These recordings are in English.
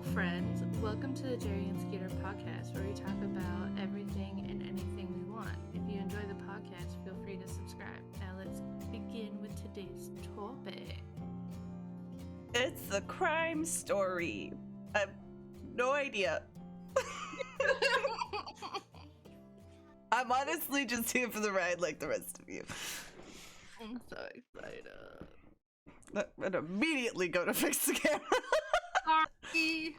friends. Welcome to the Jerry and Skeeter podcast, where we talk about everything and anything we want. If you enjoy the podcast, feel free to subscribe. Now let's begin with today's topic. It's the crime story. I have no idea. I'm honestly just here for the ride like the rest of you. I'm so excited. And immediately go to fix the camera. Sorry.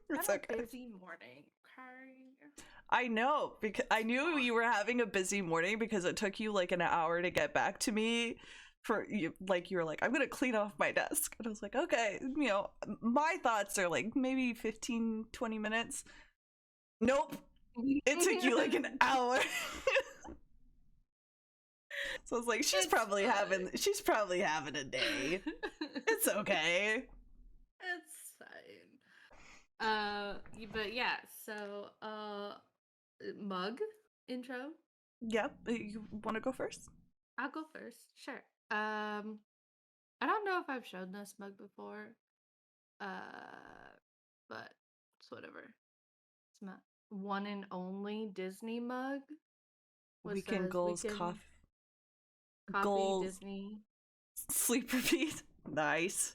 It's Had okay. a busy morning. Okay. I know, because I knew you were having a busy morning because it took you like an hour to get back to me. You were like, I'm gonna clean off my desk, and I was like, okay, my thoughts are like maybe 15-20 minutes. Nope, it took you like an hour. So I was like, she's probably having a day. It's okay. It's fine. But yeah, so mug intro. Yep. You want to go first? I'll go first. Sure. I don't know if I've shown this mug before. But it's whatever. It's my one and only Disney mug. Weekend goals, coffee, goals, Disney, sleep, repeat. Nice,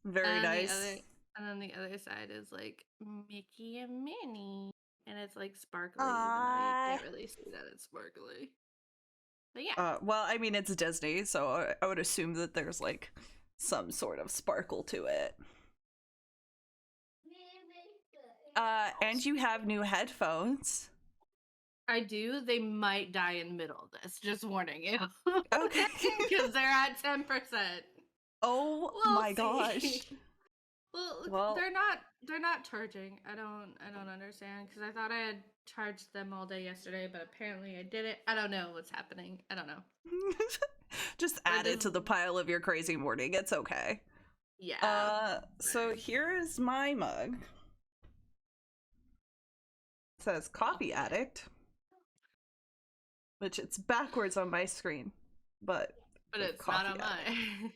very nice. And then the other side is like Mickey and Minnie, and it's like sparkly. Even though you can't really see that it's sparkly. But yeah. Well, I mean, it's Disney, so I would assume that there's like some sort of sparkle to it. And you have new headphones. I do. They might die in the middle of this. Just warning you. Okay. Because they're at 10%. Oh my gosh. Well, they're not charging. I don't understand, because I thought I had charged them all day yesterday, but apparently I didn't. I don't know what's happening. I don't know. Just add it to the pile of your crazy morning. It's okay. Yeah. So here is my mug. It says Coffee Addict, which it's backwards on my screen, but it's not on mine.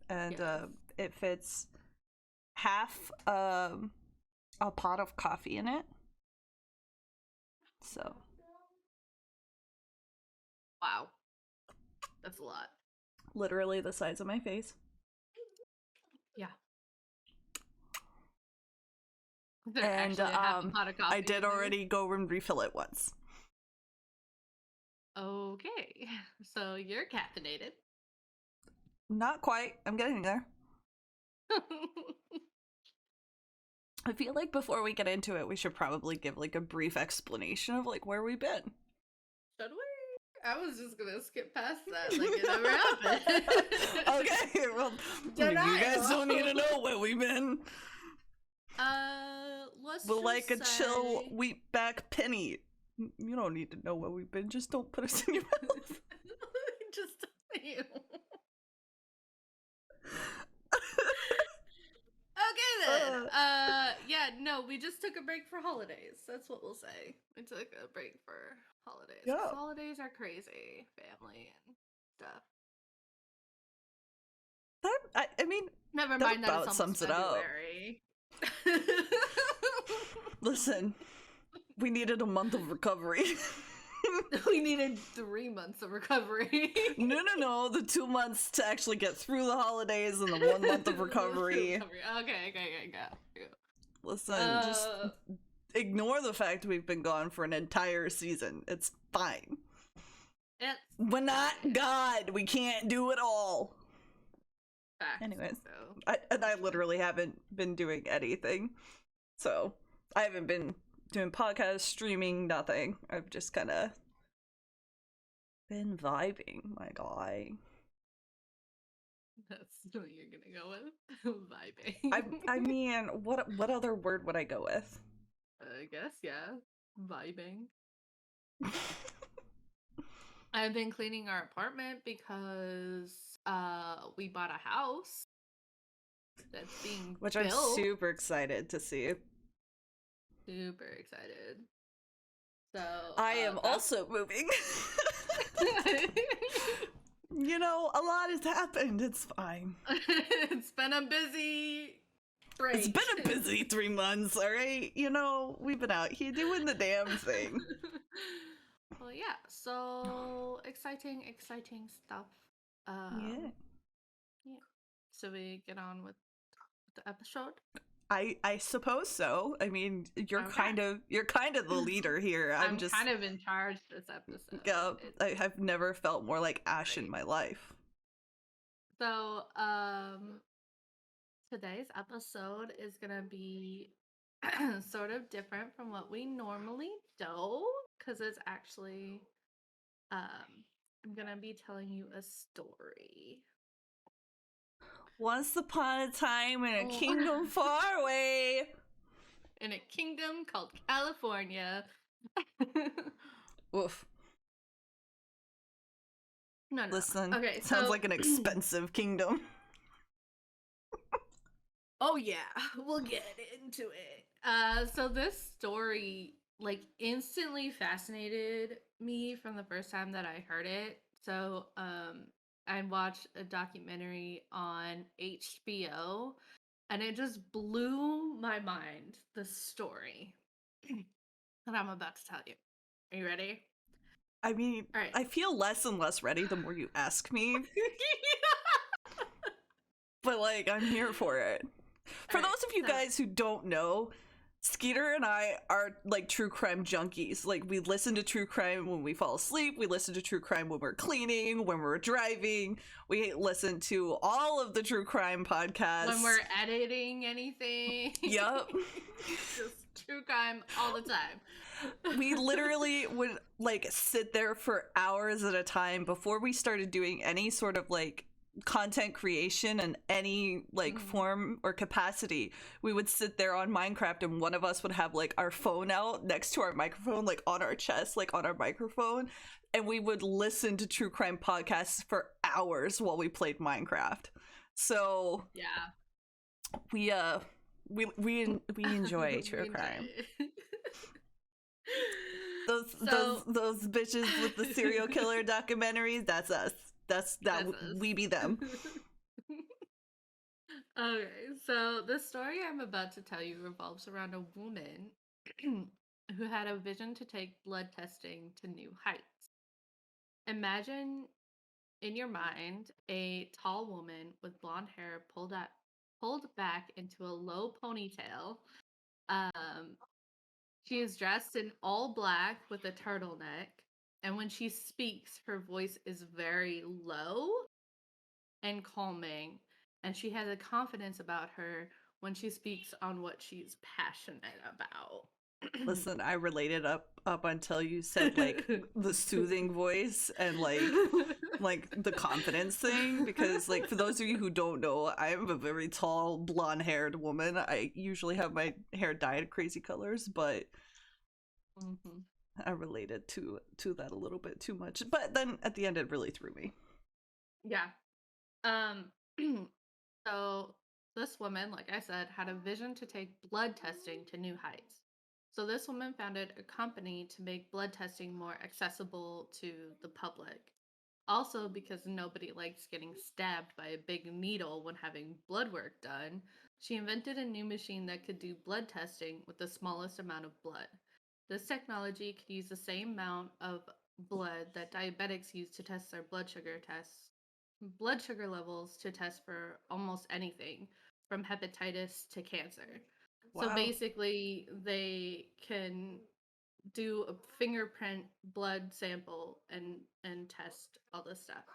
And yes. It fits half a pot of coffee in it. So. Wow. That's a lot. Literally the size of my face. Yeah. And I did already go and refill it once. Okay. So you're caffeinated. Not quite. I'm getting there. I feel like before we get into it, we should probably give like a brief explanation of like where we've been. Should we? I was just gonna skip past that like it never happened. Okay, well, you guys don't need to know where we've been. We'll like a chill wheatback penny. You don't need to know where we've been. Just don't put us in your mouth. Just you. Okay then. Yeah, no, we just took a break for holidays. That's what we'll say. We took a break for holidays. Yeah. Holidays are crazy, family and stuff. I mean, never mind. That about sums it up. Listen, we needed a month of recovery. We needed 3 months of recovery. No. The 2 months to actually get through the holidays and the 1 month of recovery. Okay, go. Listen, just ignore the fact we've been gone for an entire season. It's fine. We're not God. We can't do it all. Anyways, I literally haven't been doing anything. So, I haven't been doing podcasts, streaming, nothing. I've just kind of been vibing, my guy. That's what you're gonna go with? Vibing. I mean, what other word would I go with? I guess, yeah. Vibing. I've been cleaning our apartment because we bought a house that's being Which built. I'm super excited to see. Super excited. So I am also moving. You know, a lot has happened. It's fine. It's been a busy Break. It's been a busy 3 months, all right? You know, we've been out here doing the damn thing. Well, yeah, so exciting stuff. Yeah. So we get on with the episode? I suppose so. I mean, you're Okay. kind of the leader here. I'm just kind of in charge this episode. Yeah, I have never felt more like Ash in my life. So, today's episode is gonna be sort of different from what we normally do, because it's actually, I'm gonna be telling you a story. Once upon a time in a kingdom far away. In a kingdom called California. Oof. No. Listen, okay, sounds like an expensive kingdom. Oh yeah, we'll get into it. So this story like instantly fascinated me from the first time that I heard it. So I watched a documentary on HBO and it just blew my mind, the story that I'm about to tell you. Are you ready? I mean, all right. I feel less and less ready the more you ask me. But like, I'm here for it. For those of you guys who don't know, Skeeter and I are like true crime junkies. Like, we listen to true crime when we fall asleep. We listen to true crime when we're cleaning, when we're driving. We listen to all of the true crime podcasts. When we're editing anything. Yep. Just true crime all the time. We literally would like sit there for hours at a time before we started doing any sort of like content creation in any like form or capacity. We would sit there on Minecraft and one of us would have like our phone out next to our microphone, like on our chest, like on our microphone, and we would listen to true crime podcasts for hours while we played Minecraft. So yeah, we enjoy true crime. Those bitches with the serial killer documentaries, that's us. That's we be them. Okay, so the story I'm about to tell you revolves around a woman who had a vision to take blood testing to new heights. Imagine in your mind a tall woman with blonde hair pulled back into a low ponytail. She is dressed in all black with a turtleneck. And when she speaks, her voice is very low and calming. And she has a confidence about her when she speaks on what she's passionate about. Listen, I related up until you said like the soothing voice and like the confidence thing, because like for those of you who don't know, I'm a very tall blonde-haired woman. I usually have my hair dyed crazy colors, but I related to that a little bit too much. But then at the end it really threw me. Yeah. So this woman, like I said, had a vision to take blood testing to new heights. So this woman founded a company to make blood testing more accessible to the public. Also, because nobody likes getting stabbed by a big needle when having blood work done, she invented a new machine that could do blood testing with the smallest amount of blood. This technology could use the same amount of blood that diabetics use to test their blood sugar levels to test for almost anything, from hepatitis to cancer. Wow. So basically, they can do a fingerprint blood sample and test all this stuff.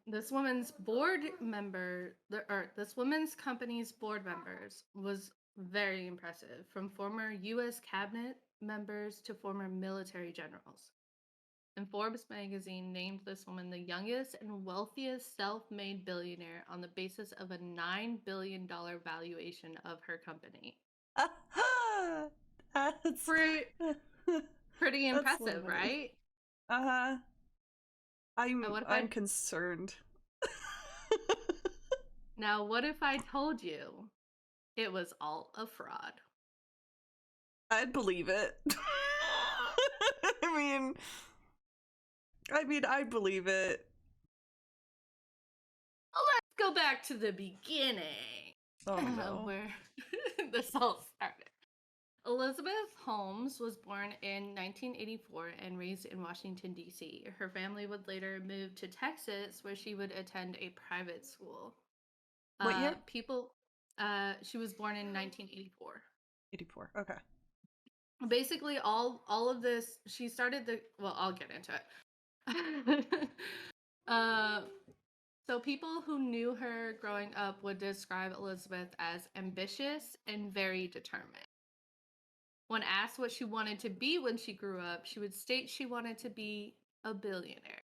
This woman's company's board members was very impressive, from former U.S. cabinet members to former military generals. And Forbes magazine named this woman the youngest and wealthiest self-made billionaire on the basis of a $9 billion valuation of her company. That's pretty impressive, right? I'm concerned. Now, what if I told you it was all a fraud? I'd believe it. I mean, I believe it. Well, let's go back to the beginning. Oh, no. Where this all started. Elizabeth Holmes was born in 1984 and raised in Washington, D.C. Her family would later move to Texas, where she would attend a private school. What year? She was born in 1984. 84. Okay. Basically, all of this, she started well, I'll get into it. So people who knew her growing up would describe Elizabeth as ambitious and very determined. When asked what she wanted to be when she grew up, she would state she wanted to be a billionaire.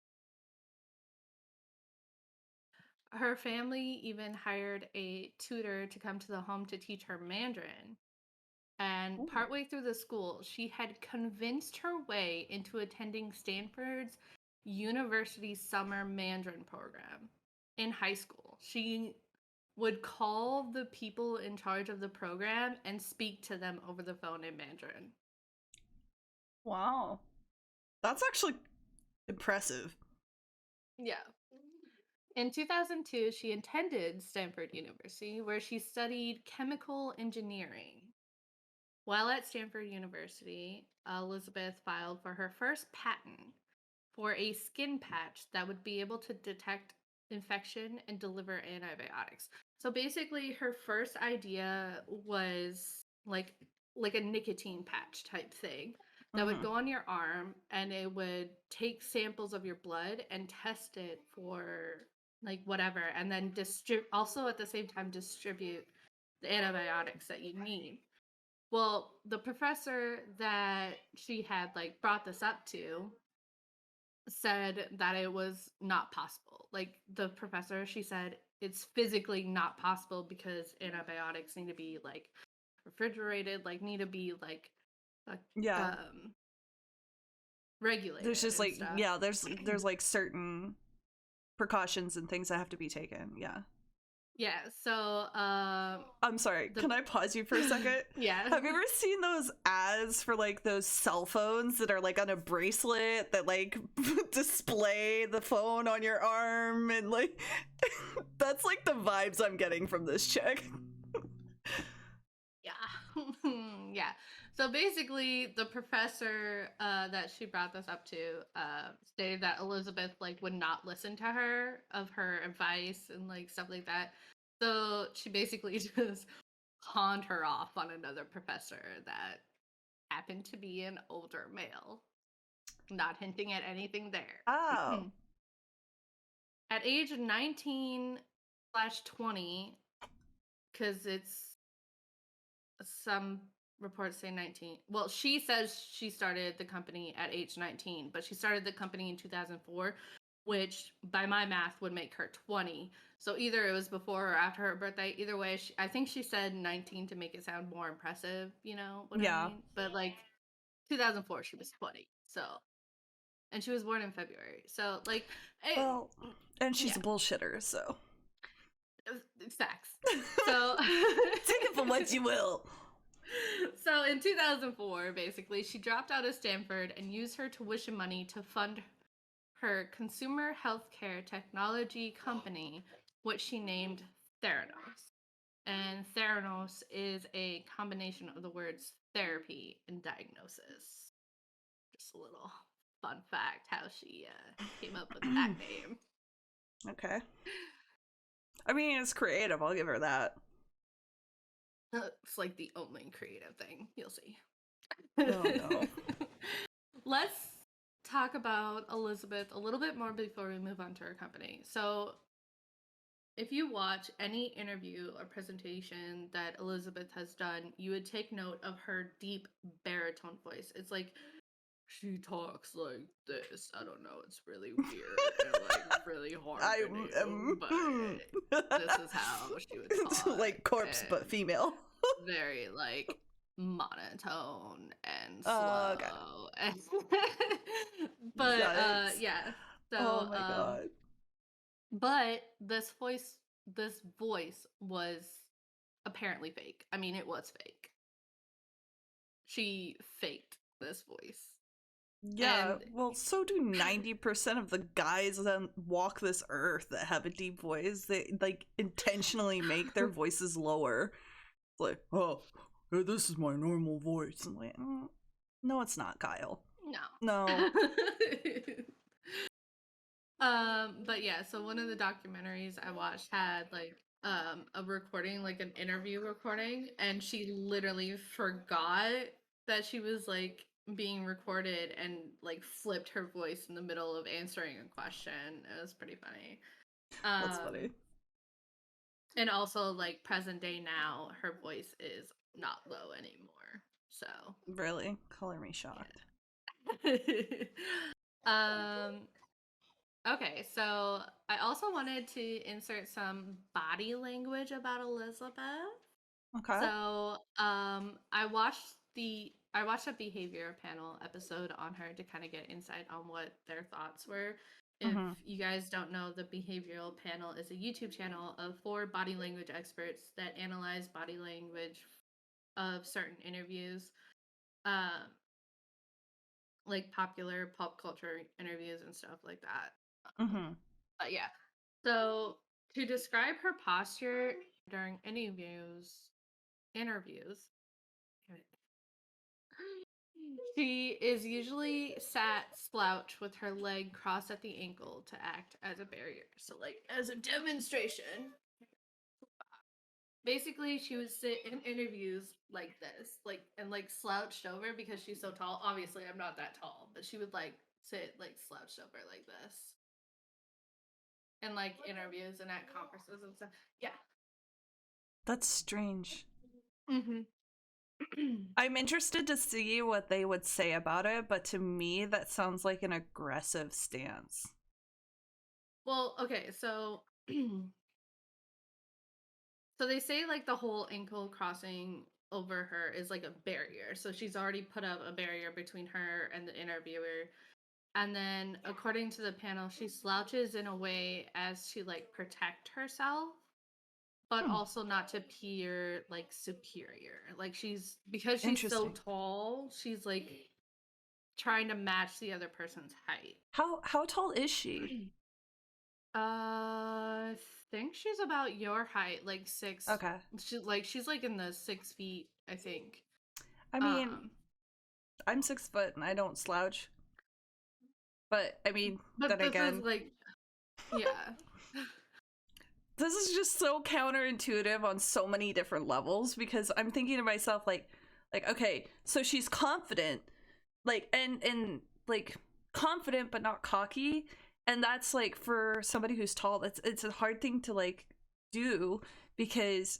Her family even hired a tutor to come to the home to teach her Mandarin. And partway through the school, she had convinced her way into attending Stanford's University Summer Mandarin program in high school. She would call the people in charge of the program and speak to them over the phone in Mandarin. Wow. That's actually impressive. Yeah. In 2002, she attended Stanford University, where she studied chemical engineering. While at Stanford University, Elizabeth filed for her first patent for a skin patch that would be able to detect infection and deliver antibiotics. So basically, her first idea was like a nicotine patch type thing that would go on your arm, and it would take samples of your blood and test it for like whatever, and then also at the same time distribute the antibiotics that you need. Well, the professor that she had like brought this up to said that it was not possible. Like the professor, she said it's physically not possible because antibiotics need to be like refrigerated, like need to be like regulated. There's just like stuff. there's like certain precautions and things that have to be taken. Yeah. Yeah, so I'm sorry, can I pause you for a second? Yeah. Have you ever seen those ads for like those cell phones that are like on a bracelet that like display the phone on your arm, and like that's like the vibes I'm getting from this chick. Yeah. Yeah. So basically, the professor that she brought this up to stated that Elizabeth like would not listen to her of her advice and like stuff like that. So she basically just pawned her off on another professor that happened to be an older male. Not hinting at anything there. Oh. At age 19/20, because it's some reports say 19. Well, she says she started the company at age 19, but she started the company in 2004, which by my math would make her 20. So either it was before or after her birthday. Either way, I think she said 19 to make it sound more impressive, you know what I mean? But like 2004, she was 20. So, and she was born in February. So like, well, and she's a bullshitter, so. Facts. So take it for what you will. So in 2004, basically, she dropped out of Stanford and used her tuition money to fund her consumer healthcare technology company, which she named Theranos. And Theranos is a combination of the words therapy and diagnosis. Just a little fun fact how she came up with that name. Okay. I mean, it's creative. I'll give her that. It's like the only creative thing. You'll see. Oh, no. Let's talk about Elizabeth a little bit more before we move on to her company. So, if you watch any interview or presentation that Elizabeth has done, you would take note of her deep baritone voice. It's like, she talks like this. I don't know. It's really weird and like really hard to do, but this is how she would talk. Like corpse, but female. Very like monotone and slow. Okay. But yeah. So oh my god. But this voice was apparently fake. I mean, it was fake. She faked this voice. Yeah, And well, so do 90% of the guys that walk this earth that have a deep voice. They, like, intentionally make their voices lower. Like, oh, hey, this is my normal voice. I'm like, no, it's not, Kyle. no. No. But yeah, so one of the documentaries I watched had like a recording, like an interview recording, and she literally forgot that she was like being recorded and like flipped her voice in the middle of answering a question. It was pretty funny. That's funny. And also like present day now, her voice is not low anymore. So Really? Color me shocked. yeah. Okay, so I also wanted to insert some body language about Elizabeth. Okay. So, I watched a behavior panel episode on her to kind of get insight on what their thoughts were. If Mm-hmm. you guys don't know, the behavioral panel is a YouTube channel of 4 body language experts that analyze body language of certain interviews, um, like popular pop culture interviews and stuff like that. Mm-hmm. But yeah. So to describe her posture during interviews, she is usually sat slouched with her leg crossed at the ankle to act as a barrier. So like as a demonstration. Basically, she would sit in interviews like this, like and like slouched over because she's so tall. Obviously, I'm not that tall, but she would like sit like slouched over like this in like interviews and at conferences and stuff. Yeah. That's strange. Mm-hmm. I'm interested to see what they would say about it, but to me, that sounds like an aggressive stance. Well, okay, so so they say like the whole ankle crossing over her is like a barrier. So she's already put up a barrier between her and the interviewer. And then according to the panel, she slouches in a way as to like protect herself, but also not to appear like superior. Like because she's so Interesting. tall, she's like trying to match the other person's height. How tall is she? I think she's about your height, like 6. Okay. She's like in the 6 feet, I think. I mean, I'm 6 foot and I don't slouch. But I mean, But then this is again, like, yeah. this is just so counterintuitive on so many different levels because I'm thinking to myself like okay, so she's confident, like and like confident but not cocky, and that's like for somebody who's tall, it's a hard thing to like do because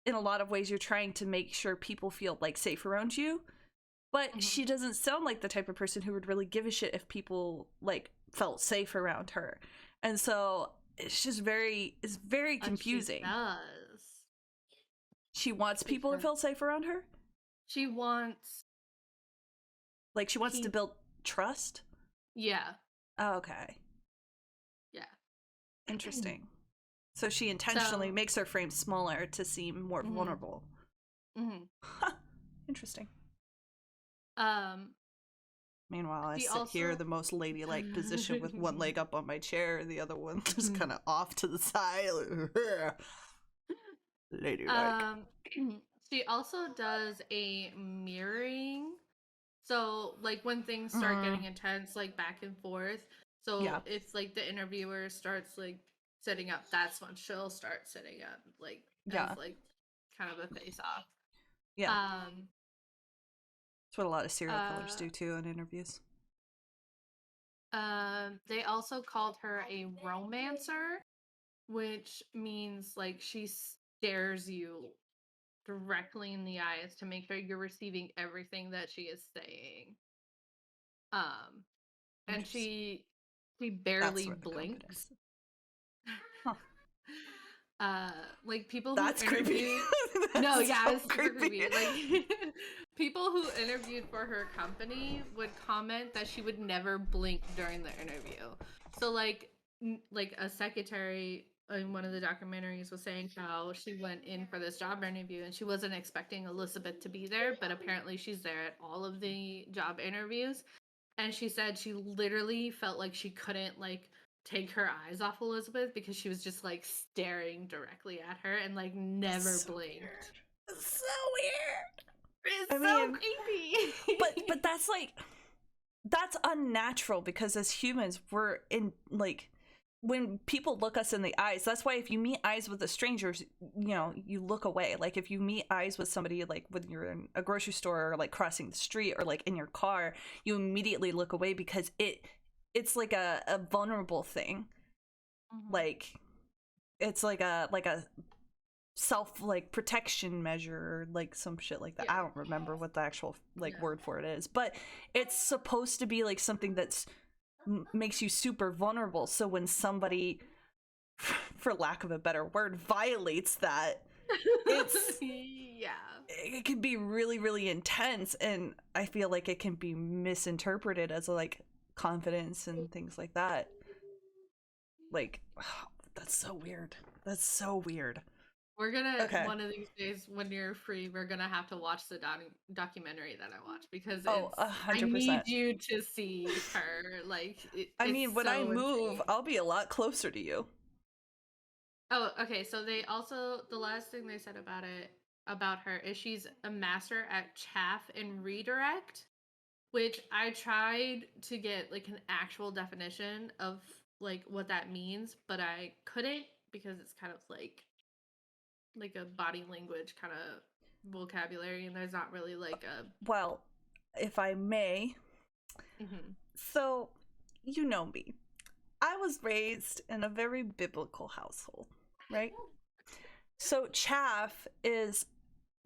in a lot of ways you're trying to make sure people feel like safe around you. But she doesn't sound like the type of person who would really give a shit if people like felt safe around her. And so it's just it's very confusing. She does. She wants people to feel safe around her? She wants Like she wants to build trust? Yeah. Oh, okay. Yeah. Interesting. So she intentionally makes her frame smaller to seem more vulnerable. Mm-hmm. Huh. Interesting. Meanwhile, I sit here, the most ladylike position with one leg up on my chair, the other one just kind of off to the side. Ladylike. She also does a mirroring. So, like, when things start getting intense, like, back and forth. So, if, like, the interviewer starts, like, sitting up, that's when she'll start sitting up, like, as, like, kind of a face-off. Yeah. That's what a lot of serial killers do too in interviews. They also called her a romancer, which means like she stares you directly in the eyes to make sure you're receiving everything that she is saying. And she barely blinks. Huh. Like people who That's creepy. No, yeah, it's super creepy. Like people who interviewed for her company would comment that she would never blink during the interview. So like a secretary in one of the documentaries was saying how she went in for this job interview and she wasn't expecting Elizabeth to be there, but apparently she's there at all of the job interviews. And she said she literally felt like she couldn't like take her eyes off Elizabeth because she was just like staring directly at her and like never blinked. It's so weird. It's so creepy. but that's like, that's unnatural, because as humans, we're in like, when people look us in the eyes, that's why if you meet eyes with a stranger, you know, you look away. Like if you meet eyes with somebody, like when you're in a grocery store or like crossing the street or like in your car, you immediately look away because it's like a vulnerable thing. Mm-hmm. Like it's like a self like protection measure or like some shit like that. Yeah. I don't remember what the actual like word for it is, but it's supposed to be like something that's makes you super vulnerable. So when somebody, for lack of a better word, violates that, it's it can be really, really intense, and I feel like it can be misinterpreted as like confidence and things like that. Like, oh, that's so weird. That's so weird. We're gonna one of these days when you're free, we're gonna have to watch the documentary that I watched, because 100%. I need you to see her. Like, I mean, when I move, insane. I'll be a lot closer to you. Oh, okay. So they also, the last thing they said about her is she's a master at chaff and redirect, which I tried to get like an actual definition of like what that means, but I couldn't, because it's kind of like a body language kind of vocabulary, and there's not really like a... Well, if I may. Mm-hmm. So, you know me. I was raised in a very biblical household, right? So chaff is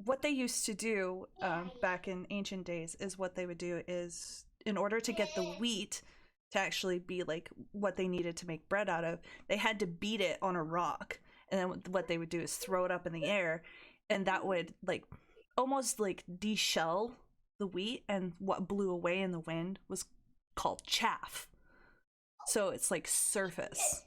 what they used to do back in ancient days. Is what they would do is, in order to get the wheat to actually be like what they needed to make bread out of, they had to beat it on a rock. And then what they would do is throw it up in the air, and that would like almost like de-shell the wheat, and what blew away in the wind was called chaff. So it's like surface.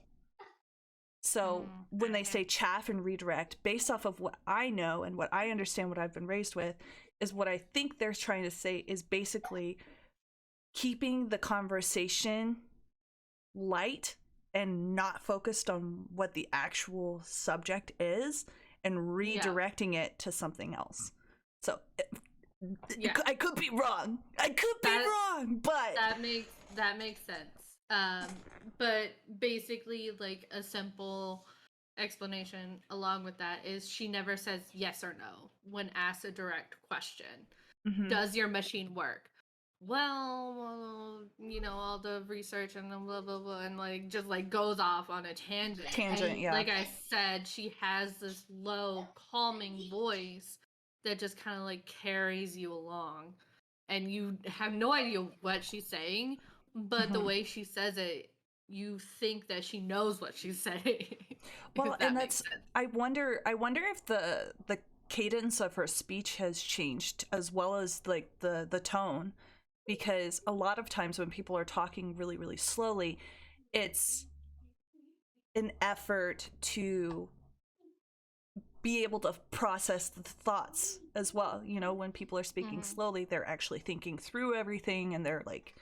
So when they say chaff and redirect, based off of what I know and what I understand, what I've been raised with, is what I think they're trying to say is basically keeping the conversation light and not focused on what the actual subject is, and redirecting it to something else. So I could be wrong. But that makes sense. But basically, like, a simple explanation along with that is she never says yes or no when asked a direct question. Mm-hmm. Does your machine work? Well, you know, all the research and the blah blah blah, and like just like goes off on a tangent. And, yeah. Like I said, she has this low, calming voice that just kind of like carries you along, and you have no idea what she's saying, but the way she says it, you think that she knows what she's saying. Well, and that's I wonder if the cadence of her speech has changed, as well as like the tone. Because a lot of times when people are talking really, really slowly, it's an effort to be able to process the thoughts as well. You know, when people are speaking slowly, they're actually thinking through everything, and they're like,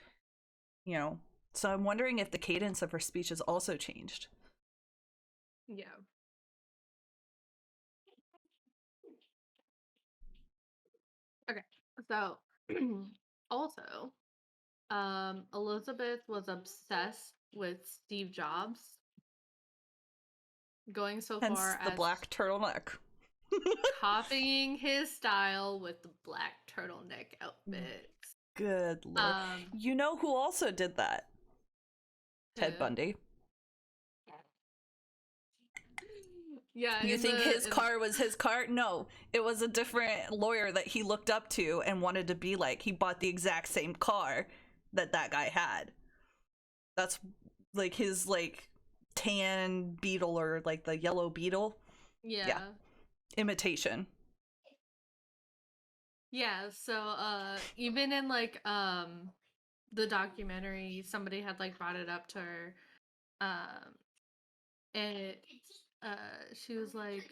you know. So I'm wondering if the cadence of her speech has also changed. Yeah. Okay. So also, Elizabeth was obsessed with Steve Jobs, going so Hence far the as black turtleneck, copying his style with the black turtleneck outfits. Good Lord. You know who also did that? Ted Bundy. Yeah. You think his car was his car? No, it was a different lawyer that he looked up to and wanted to be like. He bought the exact same car that guy had. That's like his like tan Beetle, or like the yellow Beetle. Yeah. Imitation. Yeah, so even in like the documentary, somebody had like brought it up to her, and she was like,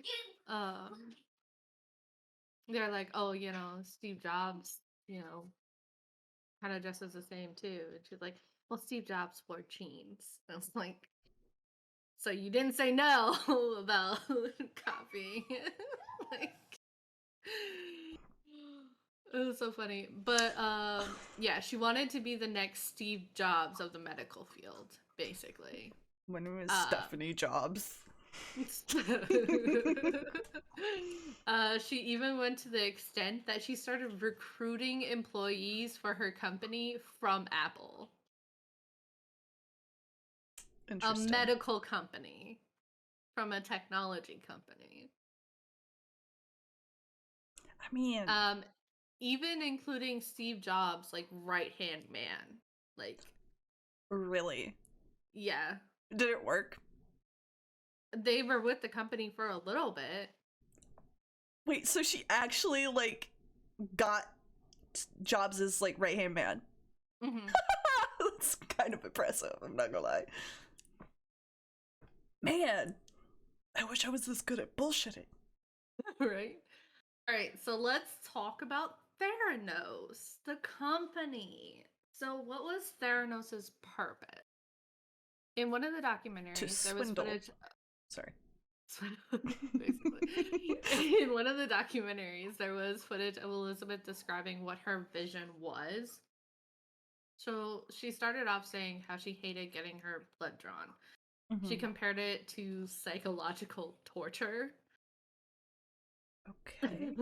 they're like, oh, you know, Steve Jobs, you know, kind of dresses the same too. And she's like, well, Steve Jobs wore jeans. And I was like, so you didn't say no about copying. Like, it was so funny. But yeah, she wanted to be the next Steve Jobs of the medical field, basically. When it was Stephanie Jobs. She even went to the extent that she started recruiting employees for her company from Apple. A medical company from a technology company. I mean, even including Steve Jobs, like, right-hand man. Like, really? Yeah. Did it work? They were with the company for a little bit. Wait, so she actually, like, got Jobs' like right-hand man? Mm-hmm. That's kind of impressive, I'm not gonna lie. Man, I wish I was this good at bullshitting. Right? Alright, so let's talk about Theranos, the company. So what was Theranos' purpose? In one of the documentaries, there was footage... Sorry. Basically. In one of the documentaries, there was footage of Elizabeth describing what her vision was. So she started off saying how she hated getting her blood drawn. Mm-hmm. She compared it to psychological torture. Okay.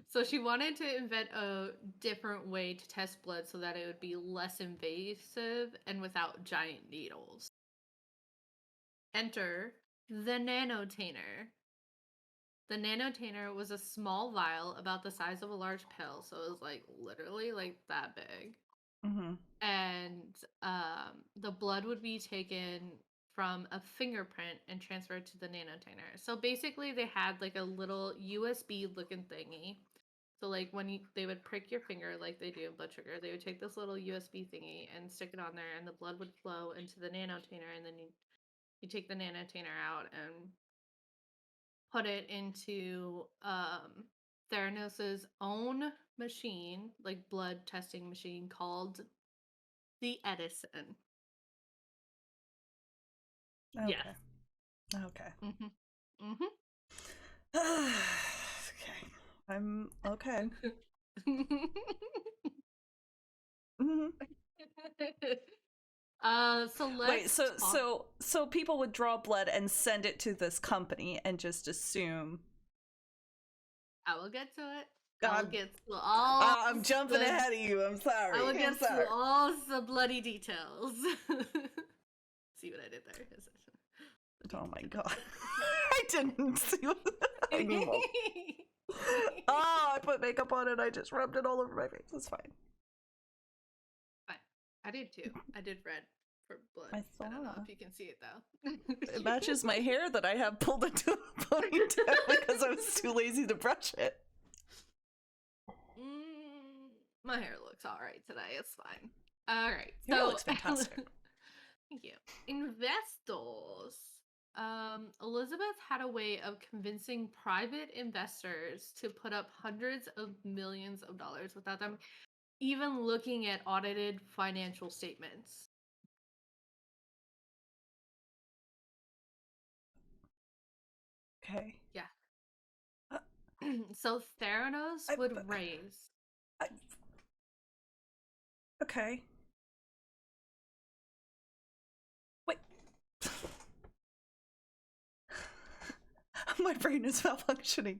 So she wanted to invent a different way to test blood so that it would be less invasive and without giant needles. Enter the nanotainer. The nanotainer was a small vial about the size of a large pill, so it was like literally like that big. Mm-hmm. And the blood would be taken from a fingerprint and transferred to the nanotainer. So basically they had like a little USB looking thingy. So like when they would prick your finger like they do in blood sugar, they would take this little USB thingy and stick it on there, and the blood would flow into the nanotainer, and then you take the nanotainer out and put it into Theranos' own machine, like blood testing machine called the Edison. Okay. Yes. Okay. Mm-hmm. Mm-hmm. Okay. I'm okay. Mm-hmm. So let's so people would draw blood and send it to this company and just assume. I will get to it. I'll get to all. I'm jumping ahead of you. I'm sorry. I will get to all the bloody details. See what I did there? Oh my god! I didn't see what I knew. Oh, I put makeup on and I just rubbed it all over my face. It's fine. Fine. I did too. I did red for blood. I don't know if you can see it though. It matches my hair that I have pulled into a ponytail because I was too lazy to brush it. My hair looks alright today. It's fine. Alright. Your hair looks fantastic. Thank you. Investors. Elizabeth had a way of convincing private investors to put up hundreds of millions of dollars without them even looking at audited financial statements. Okay. Yeah. So Theranos would raise. Okay. Wait. My brain is malfunctioning.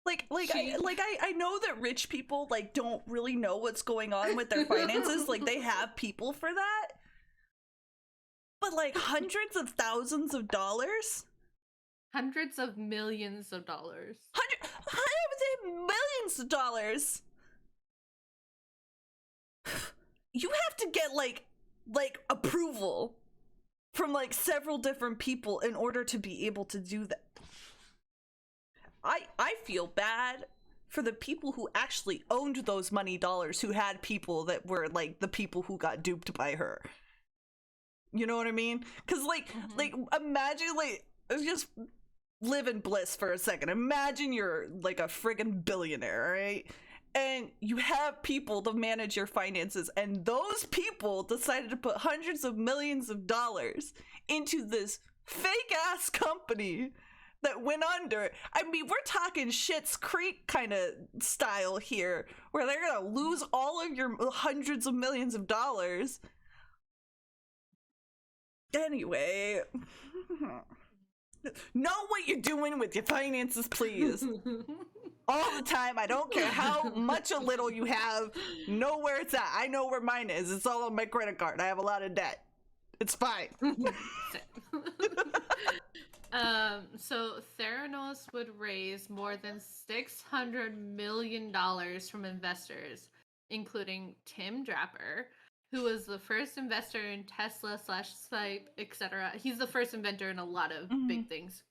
I know that rich people like don't really know what's going on with their finances. Like they have people for that. But like hundreds of thousands of dollars? Hundreds of millions of dollars. Hundreds of millions of dollars. You have to get like approval from like several different people in order to be able to do that. I feel bad for the people who actually owned those money dollars, who had people that were like the people who got duped by her. You know what I mean? Because like imagine just live in bliss for a second. Imagine you're like a friggin' billionaire, right? and you have people to manage your finances, and those people decided to put hundreds of millions of dollars into this fake ass company that went under. I mean, we're talking Schitt's Creek kind of style here, where they're gonna lose all of your hundreds of millions of dollars. Anyway, know what you're doing with your finances, please. All the time. I don't care how much or little you have. Know where it's at. I know where mine is. It's all on my credit card. I have a lot of debt. It's fine. So Theranos would raise more than $600 million from investors, including Tim Draper, who was the first investor in Tesla / Skype, etc. He's the first inventor in a lot of big things.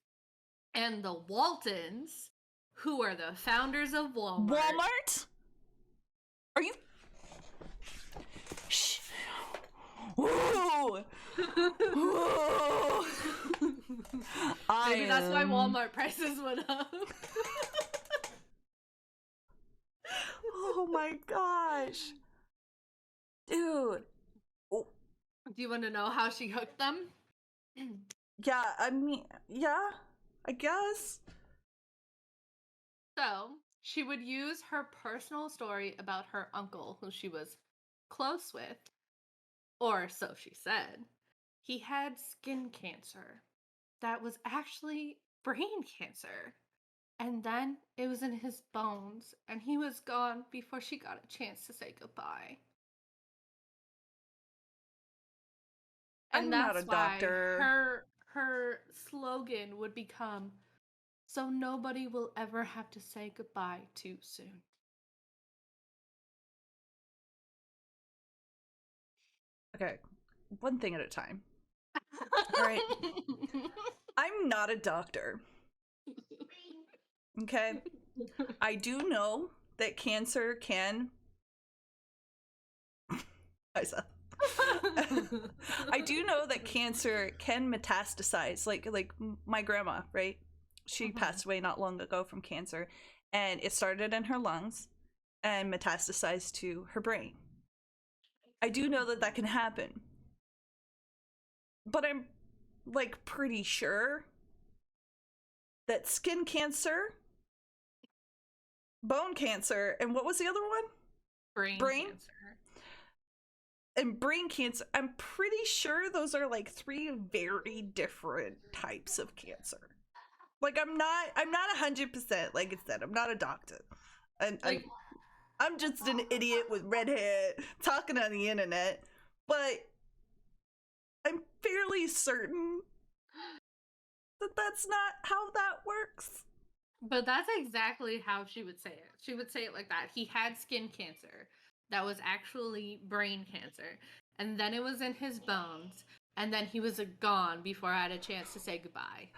And the Waltons, who are the founders of Walmart. Walmart? Are you... Shh. Whoa! Whoa! Maybe that's why Walmart prices went up. Oh my gosh. Dude. Oh. Do you want to know how she hooked them? Yeah, I mean, yeah, I guess. So, she would use her personal story about her uncle, who she was close with, or so she said. He had skin cancer that was actually brain cancer. And then it was in his bones, and he was gone before she got a chance to say goodbye. And I'm that's not a why doctor. her slogan would become, "So nobody will ever have to say goodbye too soon." Okay, one thing at a time. All right. I'm not a doctor. Okay? I do know that cancer can... I do know that cancer can metastasize, like my grandma, right? She passed away not long ago from cancer, and it started in her lungs and metastasized to her brain. I do know that that can happen, but I'm like pretty sure that skin cancer, bone cancer, and what was the other one? Brain cancer. And brain cancer, I'm pretty sure those are like 3 very different types of cancer. Like, I'm not 100%, like I said, I'm not a doctor. And Like, I'm just an idiot with red hair talking on the internet, but I'm fairly certain that that's not how that works. but that's exactly how she would say it. She would say it like that. He had skin cancer that was actually brain cancer, and then it was in his bones, and then he was gone before I had a chance to say goodbye.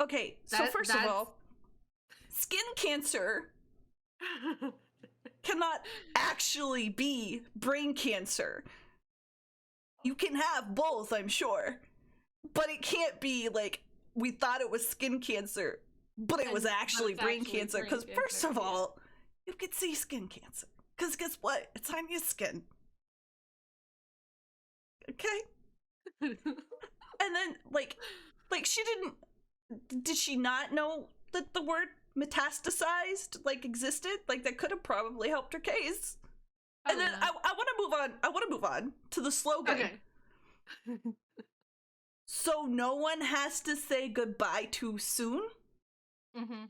Okay, so first of all, skin cancer cannot actually be brain cancer. You can have both, I'm sure, but it can't be like we thought it was skin cancer, but it was actually brain cancer. Because first of all, you could see skin cancer. Because guess what? It's on your skin. Okay? And then, like she did she not know that the word metastasized, like, existed? Like, that could have probably helped her case. And then I want to move on to the slogan. Okay. So no one has to say goodbye too soon? Mm-hmm.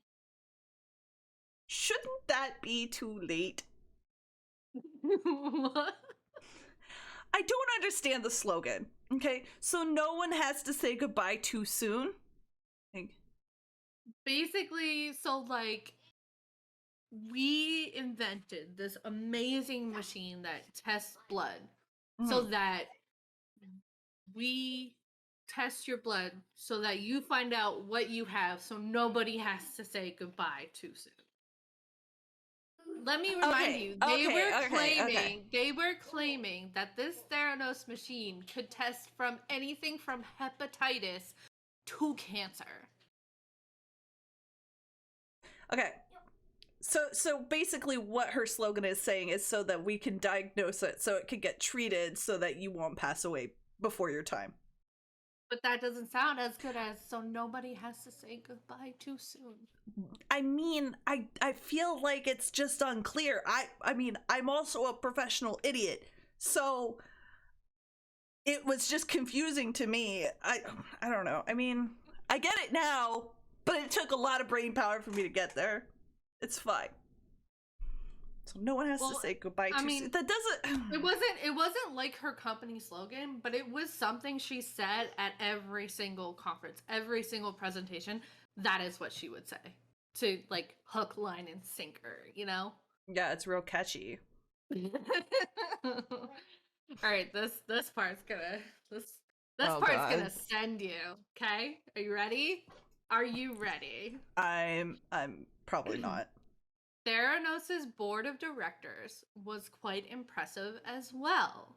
Shouldn't that be too late? What? I don't understand the slogan. Okay, so no one has to say goodbye too soon? Basically, so, like, we invented this amazing machine that tests blood so that we test your blood so that you find out what you have so nobody has to say goodbye too soon. Let me remind you, they were claiming that this Theranos machine could test from anything from hepatitis to cancer. Okay, So basically what her slogan is saying is so that we can diagnose it, so it can get treated, so that you won't pass away before your time. But that doesn't sound as good as so nobody has to say goodbye too soon. I mean, I feel like it's just unclear. I mean, I'm also a professional idiot, so it was just confusing to me. I don't know. I mean, I get it now, but it took a lot of brain power for me to get there. It's fine. So no one has to say goodbye too soon. That doesn't. It wasn't like her company slogan, but it was something she said at every single conference, every single presentation. That is what she would say to like hook, line, and sinker. You know? Yeah, it's real catchy. All right, this part's gonna send you. Okay, are you ready? Are you ready? I'm probably not. Theranos' board of directors was quite impressive as well.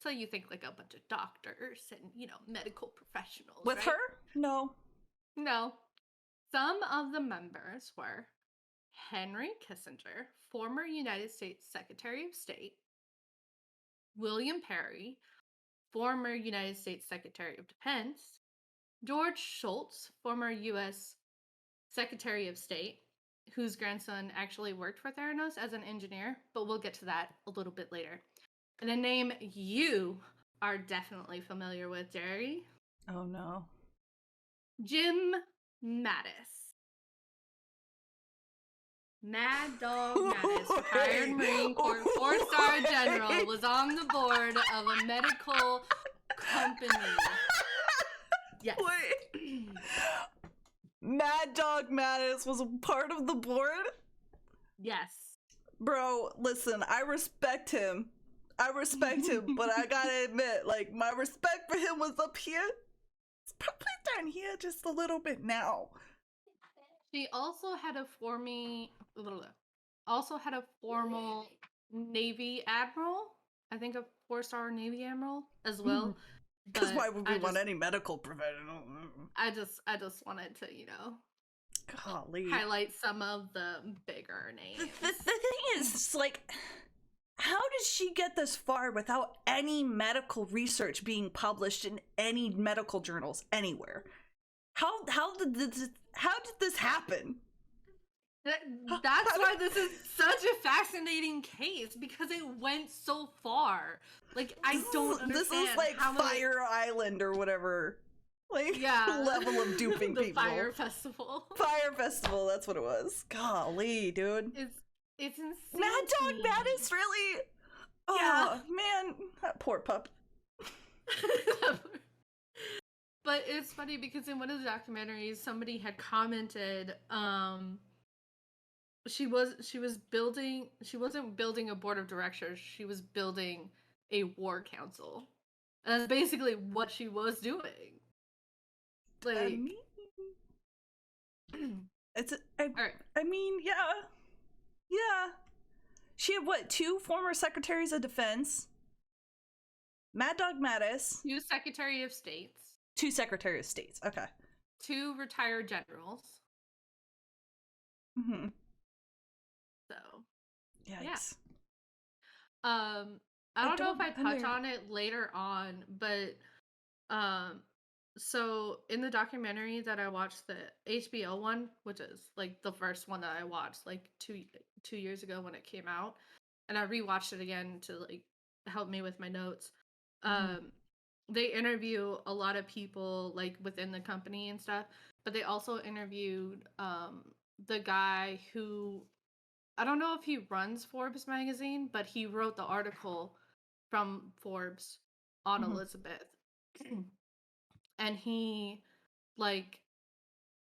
So you think like a bunch of doctors and, you know, medical professionals. With right? her? No. No. Some of the members were Henry Kissinger, former United States Secretary of State, William Perry, former United States Secretary of Defense, George Shultz, former U.S. Secretary of State, whose grandson actually worked for Theranos as an engineer, but we'll get to that a little bit later. And a name you are definitely familiar with, Jerry. Oh no. Jim Mattis. Mad Dog Mattis, retired Marine Corps 4-star general, was on the board of a medical company. Yes. Wait. Mad Dog Mattis was a part of the board? Yes. Bro, listen, I respect him. But I gotta admit, like, my respect for him was up here. It's probably down here just a little bit now. She also had a formal Navy admiral. I think a 4-star Navy admiral as well. Because why would we want any medical professional? I just wanted to, you know, golly, highlight some of the bigger names. The thing is, like, how did she get this far without any medical research being published in any medical journals anywhere? How did this happen? That's why this is such a fascinating case, because it went so far. Like, I don't understand. This is like Fire Island or whatever. Like, level of duping the people. Fire Festival. Fire Festival, that's what it was. Golly, dude. It's insane. Mad Dog Mattis, really? Oh, man. That poor pup. But it's funny because in one of the documentaries, somebody had commented, she wasn't building a board of directors, she was building a war council. And that's basically what she was doing. Like, I mean, yeah. She had what, 2 former secretaries of defense? Mad Dog Mattis. 2 Secretary of States. 2 Secretary of States, okay. 2 retired generals. Mm-hmm. So, yikes. Yeah. I don't know if I touch on it later on, but so in the documentary that I watched, the HBO one, which is like the first one that I watched like two years ago when it came out, and I rewatched it again to like help me with my notes. They interview a lot of people like within the company and stuff, but they also interviewed the guy who, I don't know if he runs Forbes magazine, but he wrote the article from Forbes on Elizabeth. And he like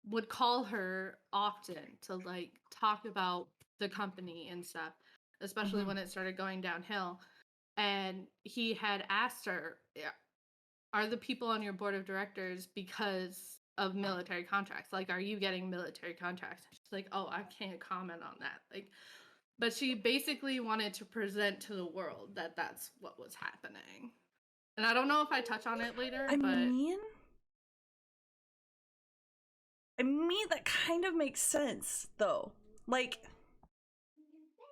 would call her often to like talk about the company and stuff, especially when it started going downhill. And he had asked her, are the people on your board of directors because of military contracts? Like, are you getting military contracts? She's like, oh, I can't comment on that. Like, but she basically wanted to present to the world that that's what was happening. And I don't know if I touch on it later, I mean, that kind of makes sense, though. like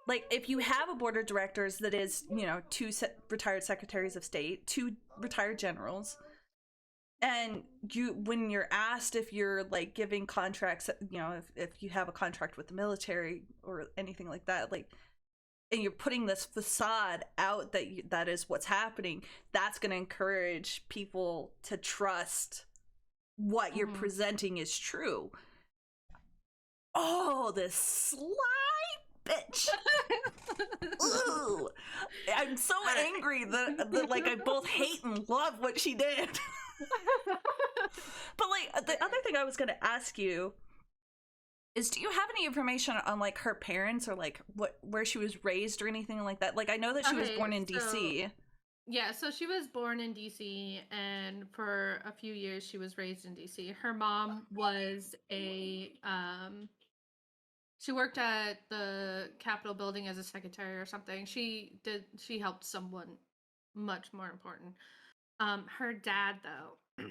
if you have a board of directors that is, you know, two retired secretaries of state, two retired generals, and when you're asked if you're like giving contracts, you know, if you have a contract with the military or anything like that, like, and you're putting this facade out that that is what's happening, that's going to encourage people to trust what you're presenting is true. Oh, this sly bitch. Ooh. I'm so angry that like I both hate and love what she did. But like the other thing I was going to ask you is, do you have any information on like her parents or like where she was raised or anything like that? Like I know that she was born in DC. Yeah, so she was born in DC, and for a few years she was raised in DC. Her mom was she worked at the Capitol building as a secretary or something. She helped someone much more important. Her dad though.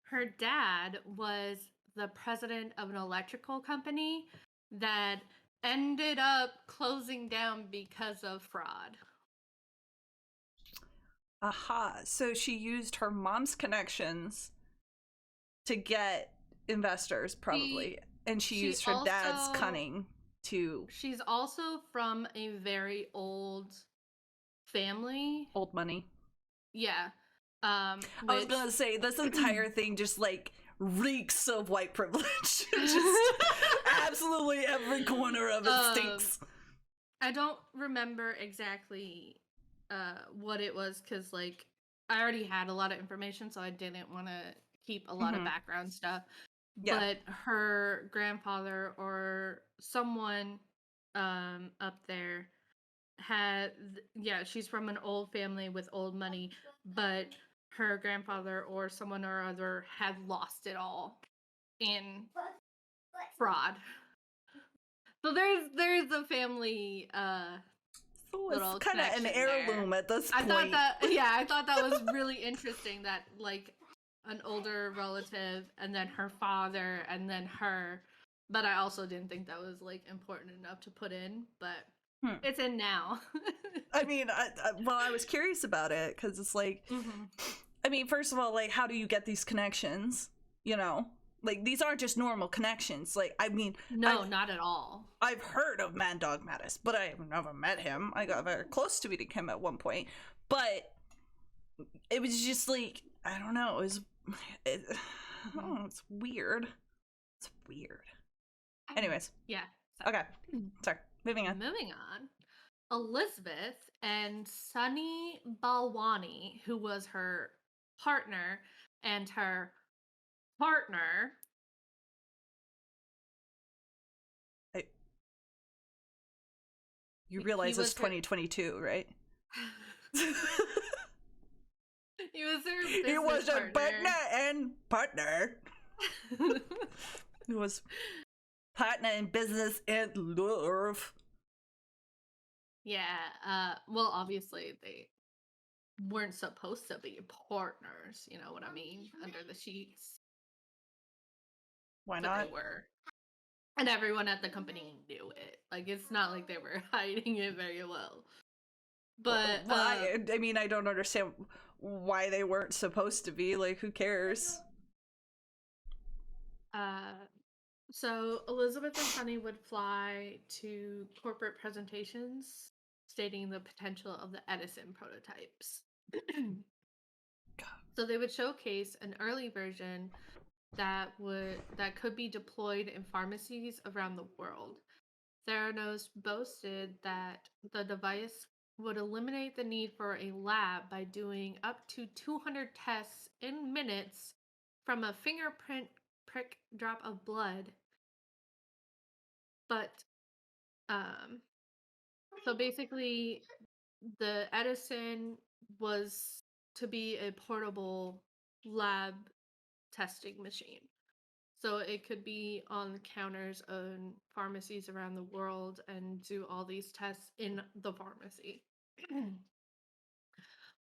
Her dad was the president of an electrical company that ended up closing down because of fraud. Aha. So she used her mom's connections to get investors, probably. And she used her dad's cunning to... She's also from a very old family. Old money. Yeah. I was gonna say, this entire thing just, like, reeks of white privilege. Just absolutely every corner of it stinks. I don't remember exactly what it was, because like I already had a lot of information, so I didn't want to keep a lot of background stuff. Yeah. But her grandfather or someone up there had, she's from an old family with old money, but her grandfather or someone or other had lost it all in fraud. So there's a family so it's kind of an heirloom there. At this point. I thought that was really interesting, that like an older relative and then her father and then her, but I also didn't think that was like important enough to put in, but it's in now. I mean, I was curious about it because it's like, I mean, first of all, like, how do you get these connections? You know, like, these aren't just normal connections. Like, I mean, no, not at all. I've heard of Mad Dog Mattis, but I've never met him. I got very close to meeting him at one point, but it was just like, I don't know. It's weird. It's weird. Anyways. Yeah. Sorry. Okay. Sorry. Moving on. Elizabeth and Sunny Balwani, who was her partner, and her partner. You realize it's 2022, right? He was her business partner. He was a partner and partner. He was partner in business and love. Yeah, well, obviously they weren't supposed to be partners, you know what I mean, under the sheets. Why not? But they were. And everyone at the company knew it. Like, it's not like they were hiding it very well. But, I mean, I don't understand why they weren't supposed to be. Like, who cares? So Elizabeth and Sunny would fly to corporate presentations stating the potential of the Edison prototypes. So they would showcase an early version that could be deployed in pharmacies around the world. Theranos boasted that the device would eliminate the need for a lab by doing up to 200 tests in minutes from a fingerprint prick drop of blood. But so basically the Edison was to be a portable lab testing machine. So it could be on the counters in pharmacies around the world and do all these tests in the pharmacy.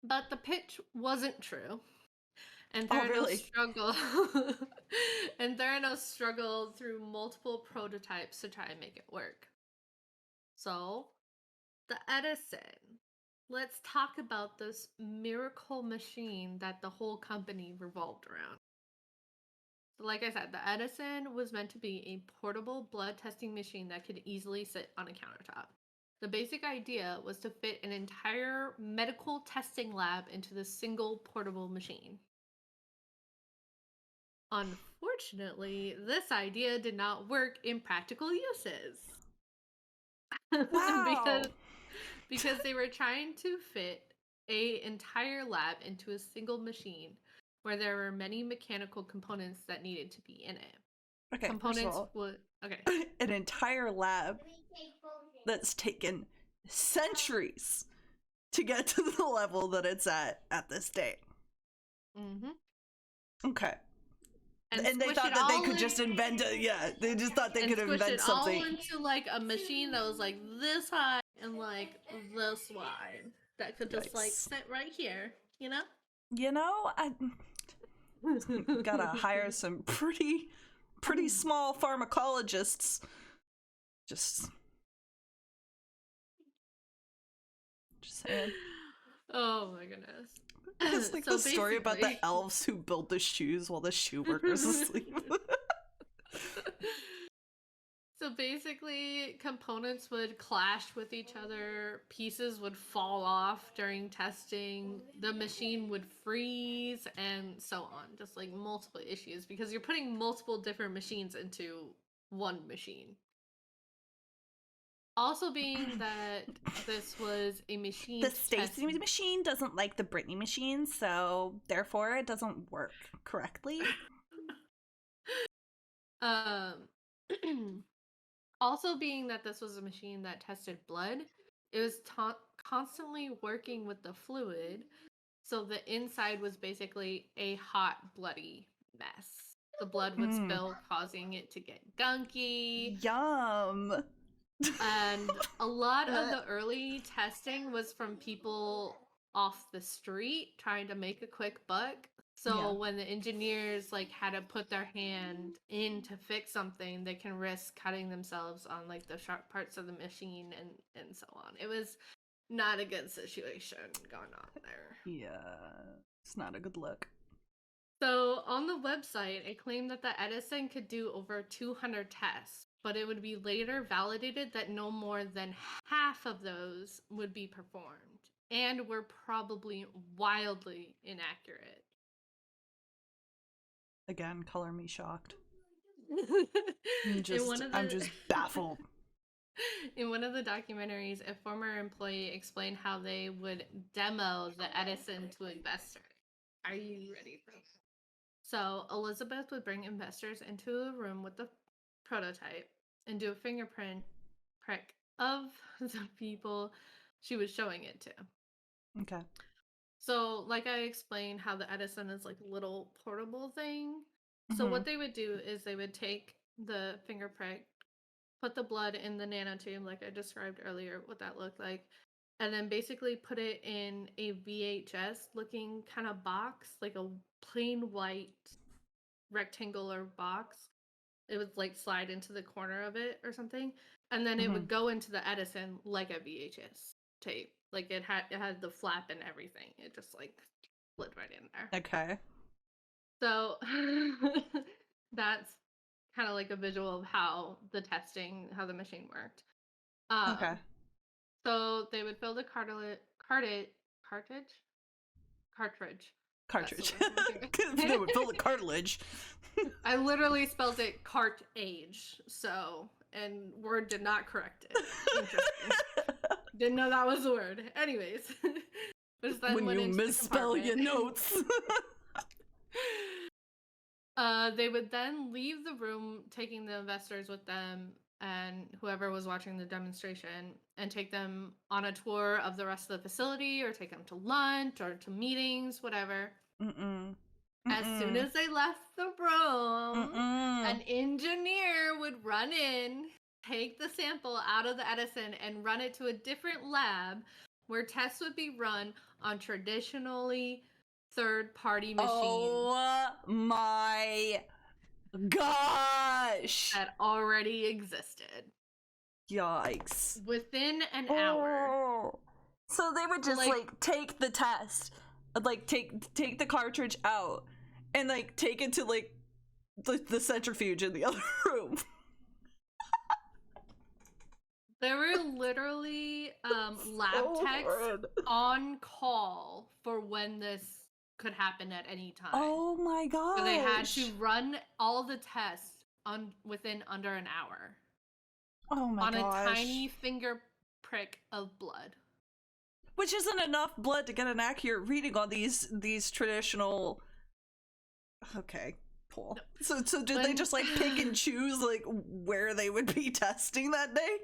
But the pitch wasn't true. And Oh, really? Theranos struggled through multiple prototypes to try and make it work. So, the Edison. Let's talk about this miracle machine that the whole company revolved around. So like I said, the Edison was meant to be a portable blood testing machine that could easily sit on a countertop. The basic idea was to fit an entire medical testing lab into this single portable machine. Unfortunately, this idea did not work in practical uses. Wow. because they were trying to fit a entire lab into a single machine where there were many mechanical components that needed to be in it. Okay, Components would okay. An entire lab that's taken centuries to get to the level that it's at this day. Mm-hmm. Okay. And they thought that they could just invent it. Yeah, they just thought they could invent something. All into like a machine that was like this high and like this wide that could just like sit right here, you know? You know, I gotta hire some pretty small pharmacologists. Just saying. Oh my goodness. It's like the story about the elves who built the shoes while the shoe workers asleep. So basically, components would clash with each other, pieces would fall off during testing, the machine would freeze, and so on. Just like multiple issues because you're putting multiple different machines into one machine. Also, being that this was a machine. The Stacy machine doesn't like the Britney machine, so therefore it doesn't work correctly. Also, being that this was a machine that tested blood, it was constantly working with the fluid, so the inside was basically a hot, bloody mess. The blood would spill, causing it to get gunky. Yum! And a lot of the early testing was from people off the street trying to make a quick buck. So when the engineers like had to put their hand in to fix something, they can risk cutting themselves on like the sharp parts of the machine and so on. It was not a good situation going on there. Yeah, it's not a good look. So on the website, it claimed that the Edison could do over 200 tests, but it would be later validated that no more than half of those would be performed and were probably wildly inaccurate. Again, color me shocked. I'm just baffled. In one of the documentaries, a former employee explained how they would demo the Edison to investors. Are you ready for this? So Elizabeth would bring investors into a room with the prototype and do a fingerprint prick of the people she was showing it to. Okay. So, like I explained, how the Edison is like a little portable thing. So what they would do is they would take the finger prick, put the blood in the nanotube, like I described earlier, what that looked like, and then basically put it in a VHS-looking kind of box, like a plain white rectangular box. It would like slide into the corner of it or something, and then it would go into the Edison like a VHS tape. Like it had the flap and everything. It just like slid right in there. Okay. So that's kind of like a visual of how the machine worked. Okay. So they would fill the cartridge. They would fill the cartilage. I literally spelled it cart-age, so, and Word did not correct it. Interesting. Didn't know that was a word. Anyways. When you misspell your notes. They would then leave the room, taking the investors with them and whoever was watching the demonstration, and take them on a tour of the rest of the facility, or take them to lunch or to meetings, whatever. As soon as they left the room, an engineer would run in, take the sample out of the Edison, and run it to a different lab where tests would be run on traditionally third-party machines. Oh my gosh! That already existed. Yikes. Within an hour. So they would just like take the test, like take the cartridge out and like take it to like the centrifuge in the other room. There were literally lab techs on call for when this could happen at any time. Oh my gosh. So they had to run all the tests within under an hour. Oh my gosh. On a tiny finger prick of blood. Which isn't enough blood to get an accurate reading on these traditional... Okay, cool. No. So did they just like pick and choose like where they would be testing that day?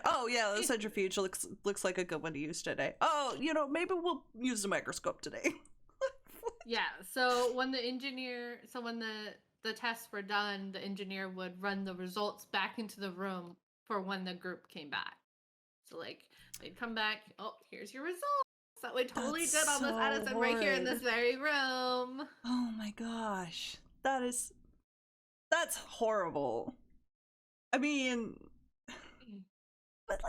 Oh yeah, the centrifuge looks like a good one to use today. Oh, you know, maybe we'll use the microscope today. Yeah, so when the tests were done, the engineer would run the results back into the room for when the group came back. So like they'd come back, oh, here's your results that we totally did on this Edison right here in this very room. Oh my gosh. That's horrible. I mean, but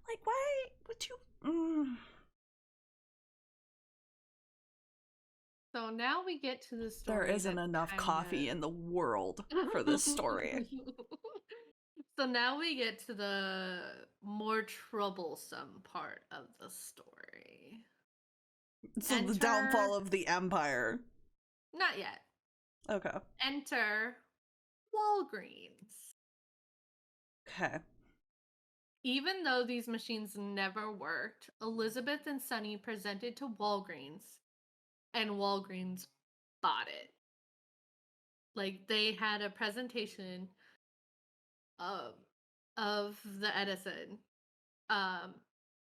like why would you So now we get to the story. There isn't enough coffee in the world for this story. So now we get to the more troublesome part of the story. So the downfall of the empire. Not yet. Okay. Enter Walgreens. Okay. Even though these machines never worked, Elizabeth and Sonny presented to Walgreens, and Walgreens bought it. Like, they had a presentation of the Edison on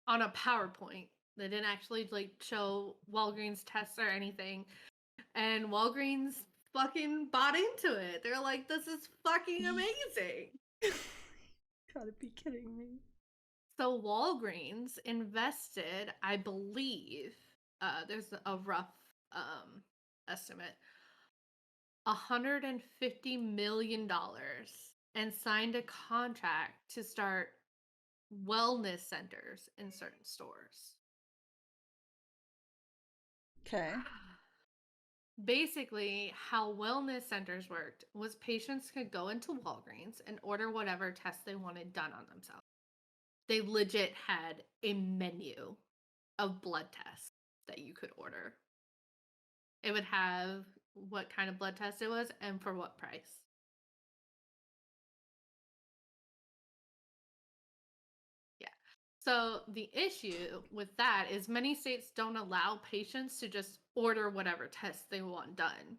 a PowerPoint. They didn't actually like show Walgreens tests or anything, and Walgreens fucking bought into it. They're like, this is fucking amazing. Gotta be kidding me. So Walgreens invested, I believe, there's a rough estimate, $150 million, and signed a contract to start wellness centers in certain stores. Okay. Basically, how wellness centers worked was patients could go into Walgreens and order whatever tests they wanted done on themselves. They legit had a menu of blood tests that you could order. It would have what kind of blood test it was and for what price. Yeah. So the issue with that is many states don't allow patients to just order whatever tests they want done.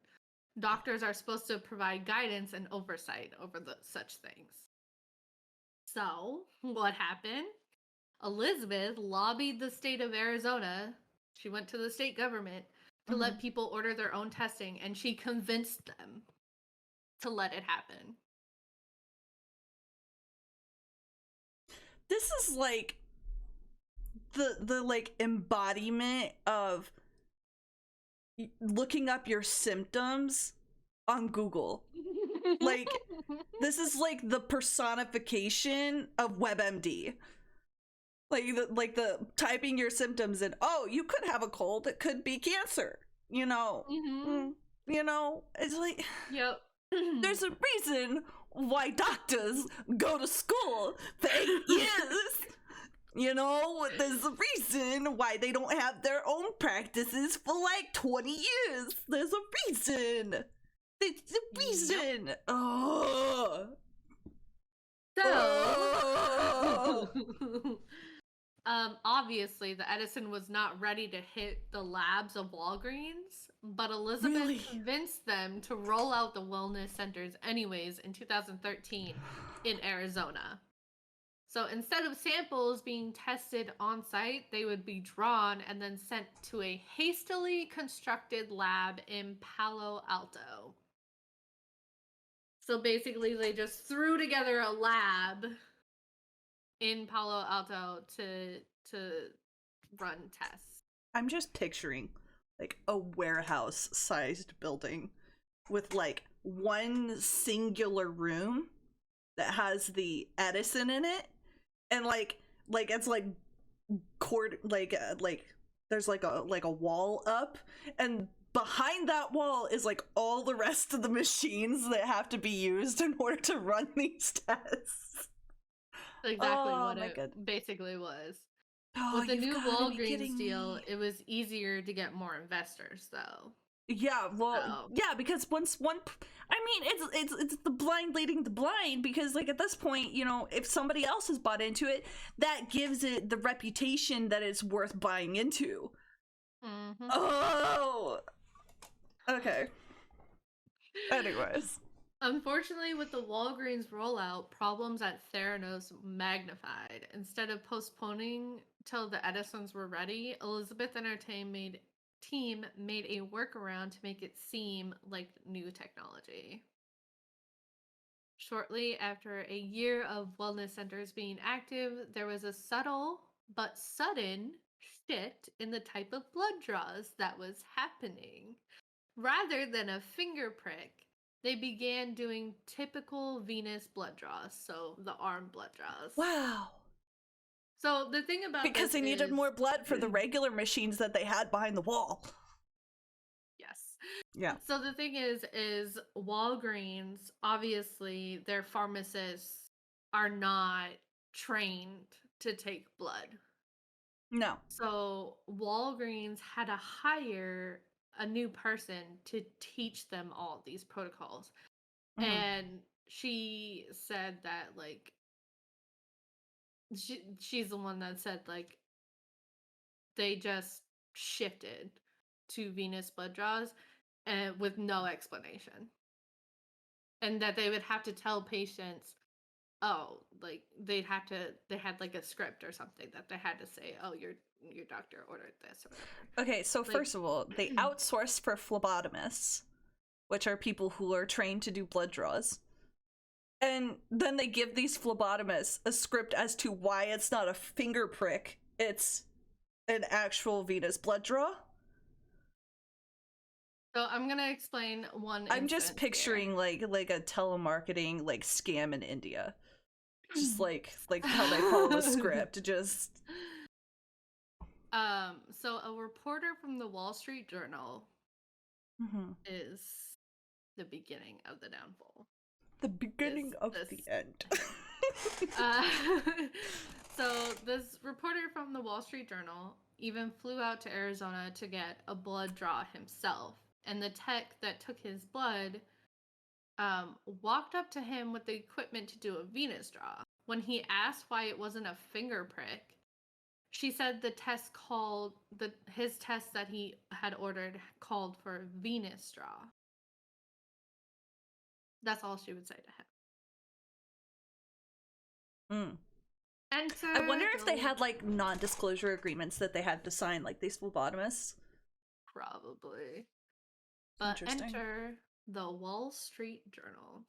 Doctors are supposed to provide guidance and oversight over such things. So what happened? Elizabeth lobbied the state of Arizona. She went to the state government to let people order their own testing, and she convinced them to let it happen. This is like the like embodiment of looking up your symptoms on Google. Like, this is like the personification of WebMD. Like the typing your symptoms in, oh, you could have a cold, it could be cancer, you know. You know, it's like, yep. There's a reason why doctors go to school for 8 years. You know, there's a reason why they don't have their own practices for like 20 years. There's a reason. There's a reason. Yep. Oh. So, obviously the Edison was not ready to hit the labs of Walgreens, but Elizabeth convinced them to roll out the wellness centers anyways in 2013 in Arizona. So instead of samples being tested on site, they would be drawn and then sent to a hastily constructed lab in Palo Alto. So basically they just threw together a lab in Palo Alto to run tests. I'm just picturing like a warehouse-sized building with like one singular room that has the Edison in it, and it's like cord like there's like a wall up, and behind that wall is like all the rest of the machines that have to be used in order to run these tests. Exactly what it basically was. Oh, With the new Walgreens deal, me. it was easier to get more investors, though. Yeah, well, yeah, because once one, I mean, it's the blind leading the blind, because like at this point, you know, if somebody else has bought into it, that gives it the reputation that it's worth buying into. Mm-hmm. Oh, okay. Anyways. Unfortunately, with the Walgreens rollout, problems at Theranos magnified. Instead of postponing till the Edisons were ready, Elizabeth and her team made a workaround to make it seem like new technology. Shortly after a year of wellness centers being active, there was a subtle but sudden shift in the type of blood draws that was happening. Rather than a finger prick, they began doing typical venous blood draws, so the arm blood draws. Wow. So the thing about because they needed more blood for the regular machines that they had behind the wall. Yes. Yeah. So the thing is Walgreens, obviously their pharmacists are not trained to take blood. No. So Walgreens had to hire a new person to teach them all these protocols. Mm-hmm. And she said that like she's the one that said like they just shifted to venous blood draws and with no explanation. And that they would have to tell patients, oh, like they had like a script or something that they had to say, oh, your doctor ordered this or whatever. Okay, so like, first of all, they outsource for phlebotomists, which are people who are trained to do blood draws. And then they give these phlebotomists a script as to why it's not a finger prick, it's an actual venous blood draw. So I'm gonna explain one. I'm just picturing here. like a telemarketing like scam in India, just like how they follow the script. Just so a reporter from the Wall Street Journal is the beginning of the downfall. The beginning of the end. So this reporter from the Wall Street Journal even flew out to Arizona to get a blood draw himself. And the tech that took his blood walked up to him with the equipment to do a venous draw. When he asked why it wasn't a finger prick, she said his test that he had ordered called for a venous draw. That's all she would say to him. I wonder if they had like non-disclosure agreements that they had to sign, like these phlebotomists. Probably. But enter the Wall Street Journal.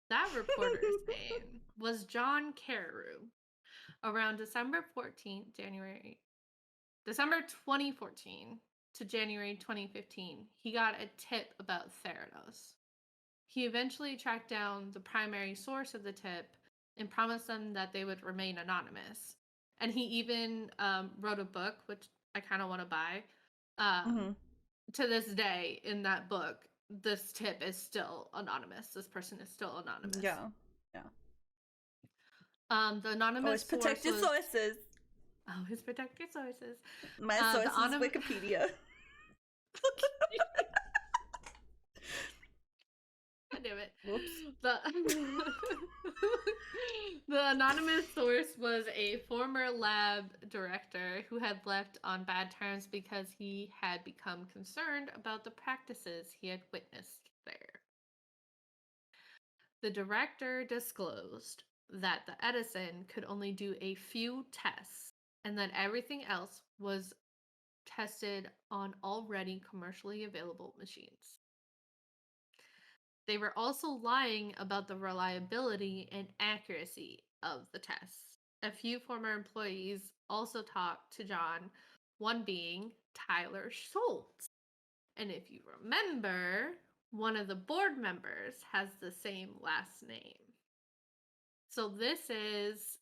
That reporter's name was John Carew. Around December 2014 to January 2015, he got a tip about Theranos. He eventually tracked down the primary source of the tip and promised them that they would remain anonymous. And he even wrote a book, which I kind of want to buy. To this day, in that book, this tip is still anonymous. This person is still anonymous. Yeah. The anonymous always protect your sources. Always protect your sources. My source is Wikipedia. God damn it. Whoops. The anonymous source was a former lab director who had left on bad terms because he had become concerned about the practices he had witnessed there. The director disclosed that the Edison could only do a few tests and that everything else was tested on already commercially available machines. They were also lying about the reliability and accuracy of the tests. A few former employees also talked to John, one being Tyler Schultz. And if you remember, one of the board members has the same last name. So this is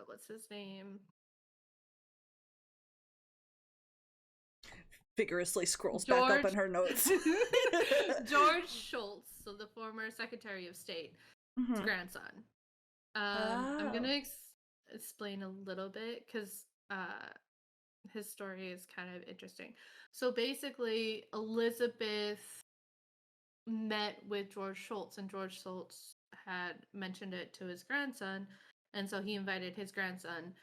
what's his name? Vigorously scrolls back up in her notes. George Schultz, so the former Secretary of State, his grandson. I'm gonna explain a little bit because his story is kind of interesting. So basically, Elizabeth met with George Schultz, and George Schultz had mentioned it to his grandson, and so he invited his grandson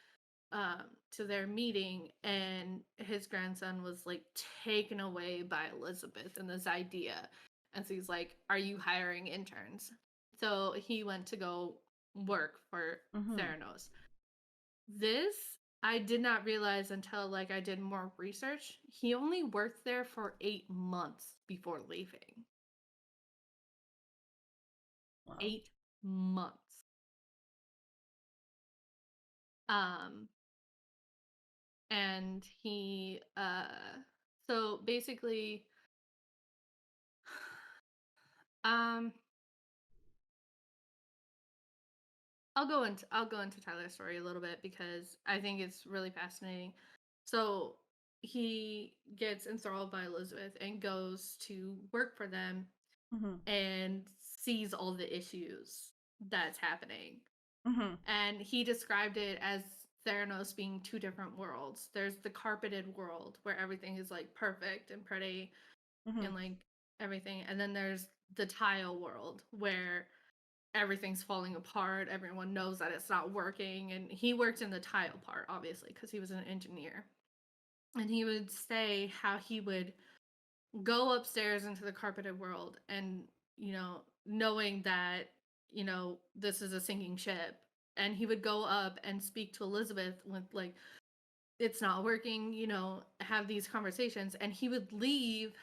to their meeting, and his grandson was like taken away by Elizabeth and this idea. And so he's like, "Are you hiring interns?" So he went to go work for Theranos. This I did not realize until like I did more research. He only worked there for 8 months before leaving. Wow. 8 months. And he so basically I'll go into Tyler's story a little bit because I think it's really fascinating. So he gets enthralled by Elizabeth and goes to work for them and sees all the issues that's happening. And he described it as Theranos being 2 different worlds. There's the carpeted world where everything is like perfect and pretty and like everything. And then there's the tile world where everything's falling apart. Everyone knows that it's not working. And he worked in the tile part, obviously, because he was an engineer. And he would say how he would go upstairs into the carpeted world and, you know, knowing that, you know, this is a sinking ship. And he would go up and speak to Elizabeth with like, it's not working, you know, have these conversations. And he would leave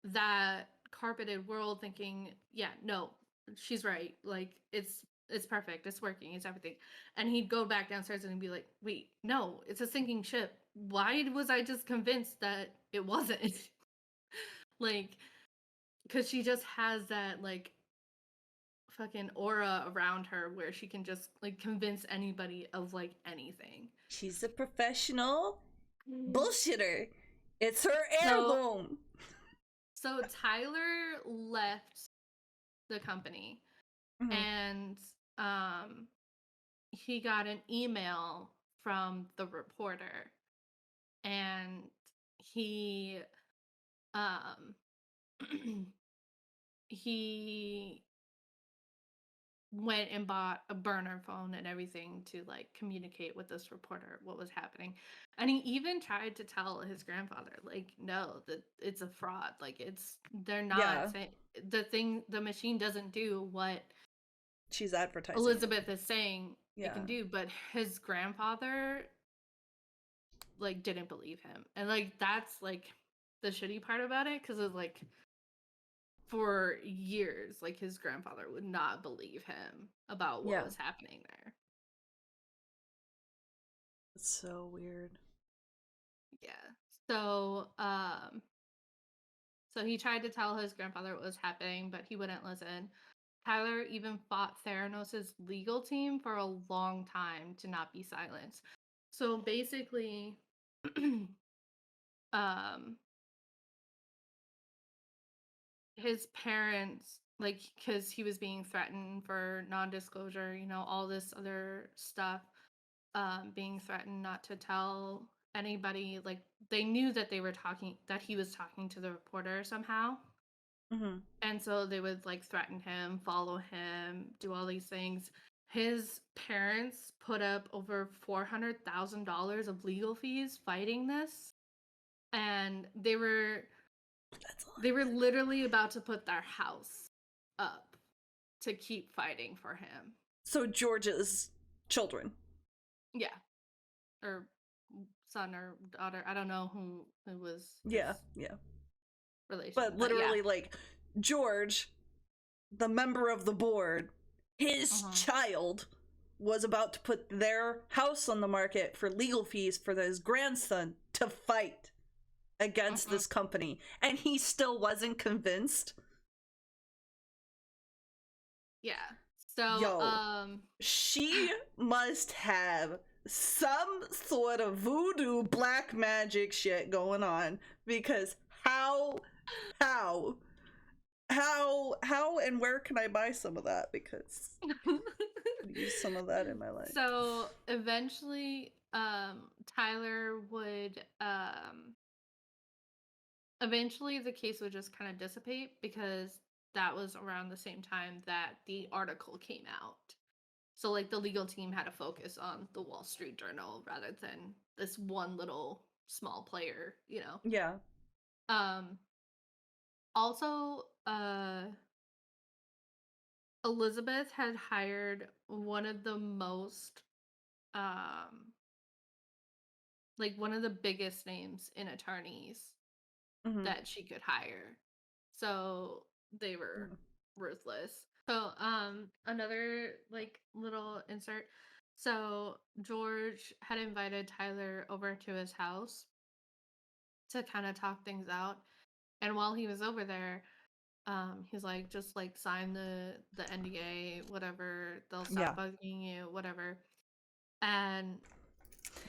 that carpeted world thinking, yeah, no, she's right. Like it's perfect. It's working. It's everything. And he'd go back downstairs and be like, wait, no, it's a sinking ship. Why was I just convinced that it wasn't? Like, because she just has that like fucking aura around her where she can just like convince anybody of like anything. She's a professional bullshitter. It's her heirloom. So Tyler left the company and he got an email from the reporter, and he he went and bought a burner phone and everything to like communicate with this reporter what was happening. And he even tried to tell his grandfather, like, no, that it's a fraud. Like they're not saying the machine doesn't do what she's advertising Elizabeth is saying it can do. But his grandfather like didn't believe him. And like that's like the shitty part about it, because it's like for years, like his grandfather would not believe him about what was happening there. It's so weird. Yeah. So, so he tried to tell his grandfather what was happening, but he wouldn't listen. Tyler even fought Theranos' legal team for a long time to not be silenced. So basically, his parents, like, because he was being threatened for non-disclosure, you know, all this other stuff, being threatened not to tell anybody. Like, they knew that that he was talking to the reporter somehow. And so they would like threaten him, follow him, do all these things. His parents put up over $400,000 of legal fees fighting this, and they were literally about to put their house up to keep fighting for him. So George's children. Yeah. Or son or daughter. I don't know who it was. Yeah. Relation. But literally, like, George, the member of the board, his child was about to put their house on the market for legal fees for his grandson to fight against this company, and he still wasn't convinced. Yeah. So, Yo, she must have some sort of voodoo black magic shit going on, because how and where can I buy some of that? Because I could use some of that in my life. So eventually, Tyler would eventually the case would just kind of dissipate, because that was around the same time that the article came out. So like the legal team had to focus on the Wall Street Journal rather than this one little small player, you know. Yeah. Also, Elizabeth had hired one of the most like one of the biggest names in attorneys that she could hire. So they were ruthless. So another like little insert. So George had invited Tyler over to his house to kind of talk things out. And while he was over there, he's like, just like sign the NDA, whatever, they'll stop bugging you, whatever. And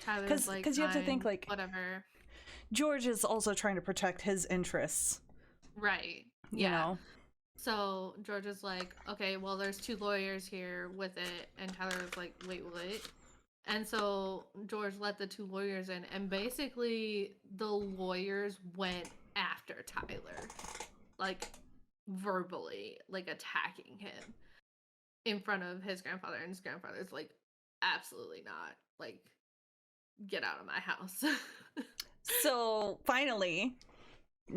Tyler's like, because you have to think like whatever. George is also trying to protect his interests, right? You know. So George is like, okay, well, there's 2 lawyers here with it, and Tyler was like, wait, what? And so George let the 2 lawyers in, and basically the lawyers went after Tyler, like verbally, like attacking him in front of his grandfather, and his grandfather's like, absolutely not, like, get out of my house. So finally,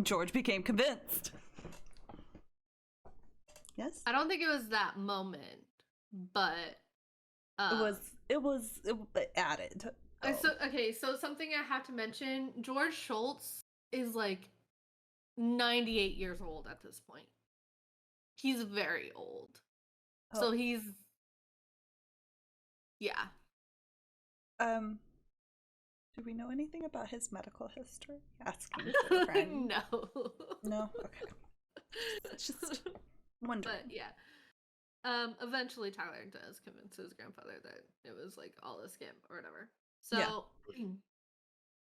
George became convinced. Yes? I don't think it was that moment, but it was added. So something I have to mention, George Schultz is like 98 years old at this point. He's very old. Oh. So he's Do we know anything about his medical history? Asking for a friend. No. No? Okay. Just wondering. But yeah. Eventually Tyler does convince his grandfather that it was like all a scam or whatever. So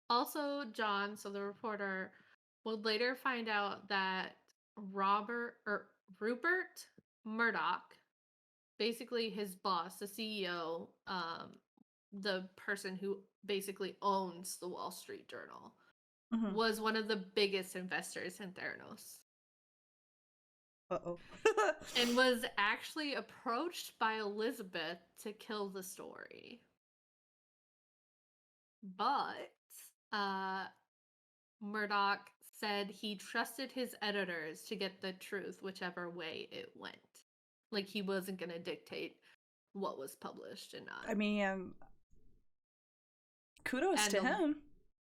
also John, so the reporter, would later find out that Rupert Murdoch, basically his boss, the CEO, the person who basically owns the Wall Street Journal, was one of the biggest investors in Theranos. Uh-oh. And was actually approached by Elizabeth to kill the story. But Murdoch said he trusted his editors to get the truth whichever way it went. Like he wasn't going to dictate what was published and not. I mean, kudos to him.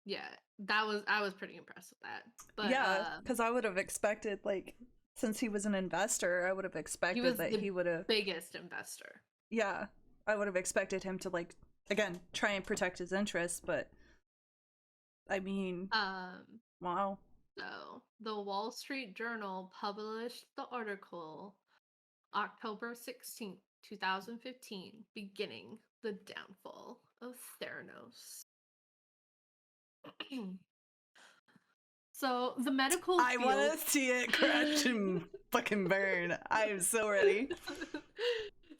Yeah, I was pretty impressed with that. But yeah, because I would have expected, like, since he was an investor, I would have expected that he would have biggest investor. Yeah, I would have expected him to, like, again, try and protect his interests, but I mean, wow. So the Wall Street Journal published the article October 16th, 2015, beginning the downfall of Theranos. So the medical field... I want to see it crash and fucking burn. I am so ready.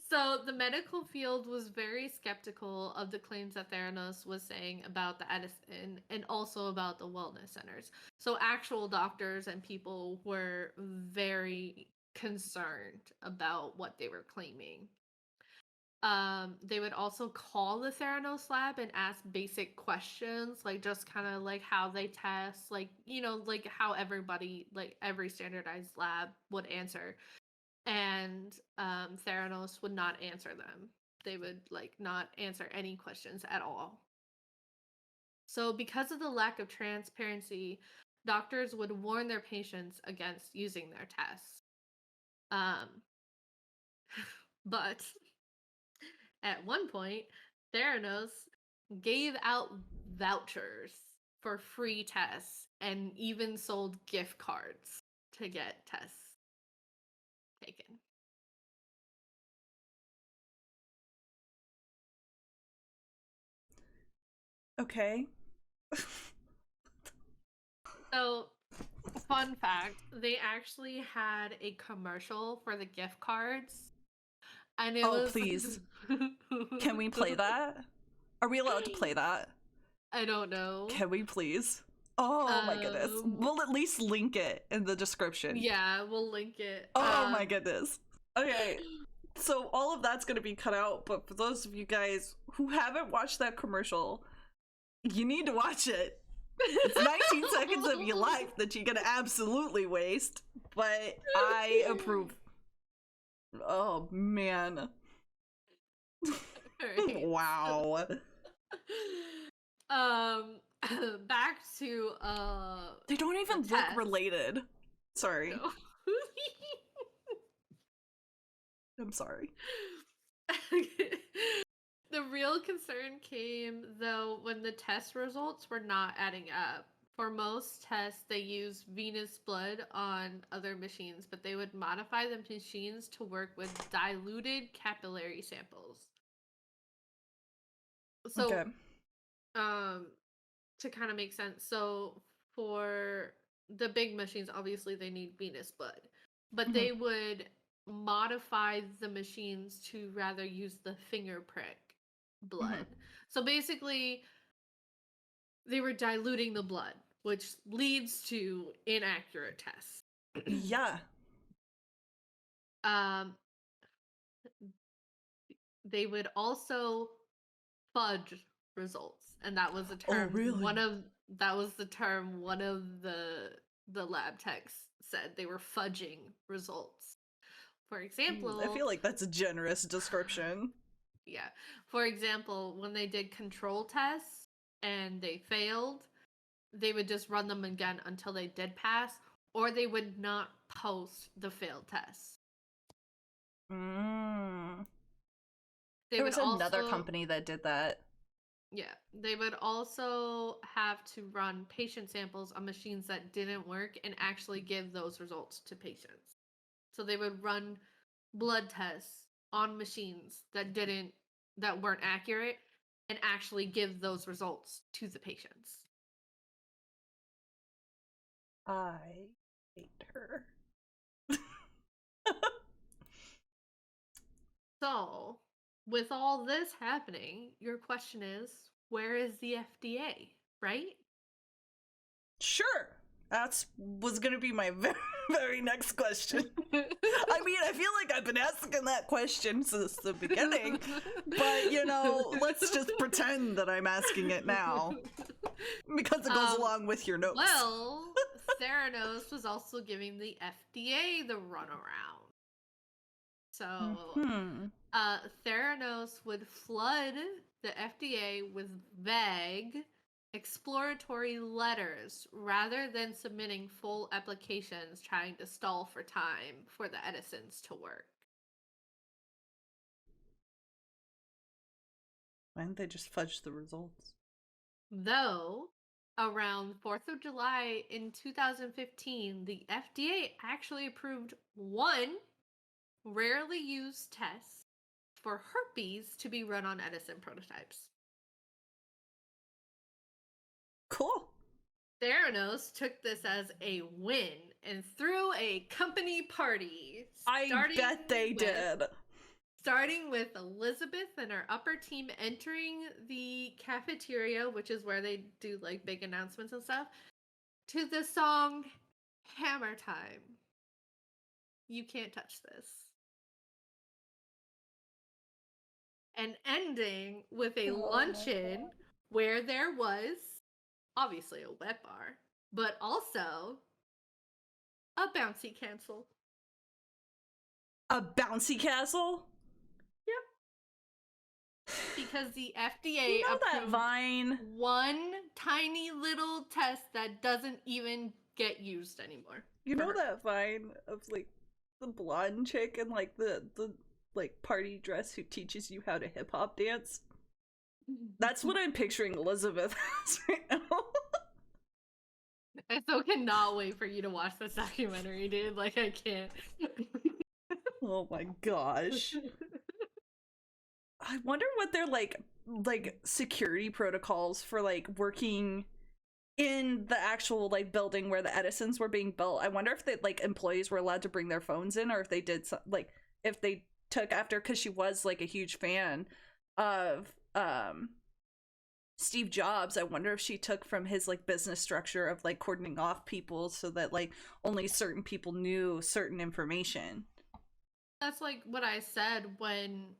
So the medical field was very skeptical of the claims that Theranos was saying about the Edison and also about the wellness centers. So actual doctors and people were very concerned about what they were claiming. They would also call the Theranos lab and ask basic questions, like just kind of like how they test, like, you know, like how everybody, like every standardized lab would answer. And Theranos would not answer them. They would like not answer any questions at all. So because of the lack of transparency, doctors would warn their patients against using their tests. But at one point, Theranos gave out vouchers for free tests and even sold gift cards to get tests taken. Okay. So, fun fact, they actually had a commercial for the gift cards. And it was... please. Can we play that? Are we allowed to play that? I don't know. Can we please? Oh my goodness. We'll at least link it in the description. Yeah, we'll link it. Oh my goodness. Okay. So all of that's going to be cut out, but for those of you guys who haven't watched that commercial, you need to watch it. It's 19 seconds of your life that you're going to absolutely waste, but I approve. Oh, man. Right. Wow. Back to they don't even look related. Sorry. No. I'm sorry. The real concern came, though, when the test results were not adding up. For most tests, they used venous blood on other machines, but they would modify the machines to work with diluted capillary samples. So, okay. To kind of make sense, so for the big machines, obviously they need venous blood, but they would modify the machines to rather use the finger prick blood. So basically, they were diluting the blood, which leads to inaccurate tests. Yeah. They would also fudge results, and that was a term. Oh, really? That was the term one of the lab techs said. They were fudging results. For example, I feel like that's a generous description. Yeah. For example, when they did control tests and they failed, they would just run them again until they did pass, or they would not post the failed tests. There was another company that did that. Yeah. They would also have to run patient samples on machines that didn't work and actually give those results to patients. So they would run blood tests on machines that weren't accurate and actually give those results to the patients. I hate her. So, with all this happening, your question is, where is the FDA, right? Sure. That was going to be my very next question. I mean, I feel like I've been asking that question since the beginning, but, let's just pretend that I'm asking it now, because it goes along with your notes. Well, Theranos was also giving the FDA the runaround. So, Theranos would flood the FDA with vague, exploratory letters rather than submitting full applications trying to stall for time for the Edisons to work. Why didn't they just fudge the results? Though, around 4th of July in 2015, the FDA actually approved one rarely used test for herpes to be run on Edison prototypes. Cool. Theranos took this as a win and threw a company party. I bet they did. Starting with Elizabeth and her upper team entering the cafeteria, which is where they do like big announcements and stuff, to the song Hammer Time. You can't touch this. And ending with a luncheon where there was obviously a wet bar, but also a bouncy castle. A bouncy castle? Yep. Because the FDA approved that Vine one tiny little test that doesn't even get used anymore. You know that Vine of like the blonde chick and like the like party dress who teaches you how to hip hop dance. That's what I'm picturing Elizabeth as right now. I still cannot wait for you to watch this documentary, dude. Like, I can't. Oh my gosh. I wonder what their like security protocols for like working in the actual like building where the Edisons were being built. I wonder if they like employees were allowed to bring their phones in, or if they did like if they took after, because she was like a huge fan of Steve Jobs. I wonder if she took from his like business structure of like cordoning off people so that like only certain people knew certain information. That's like what I said when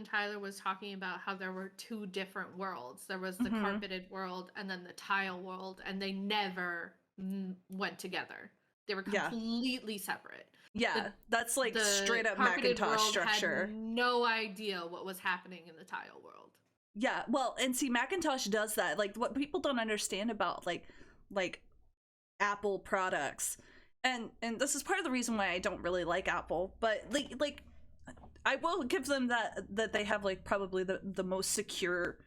Tyler was talking about how there were two different worlds. There was the carpeted world and then the tile world, and they never went together. They were completely separate. Yeah, that's like the straight up carpeted Macintosh world structure. Had no idea what was happening in the tile world. Yeah, well, and see, Macintosh does that. Like, what people don't understand about like Apple products, and this is part of the reason why I don't really like Apple, but like I will give them that they have like probably the most secure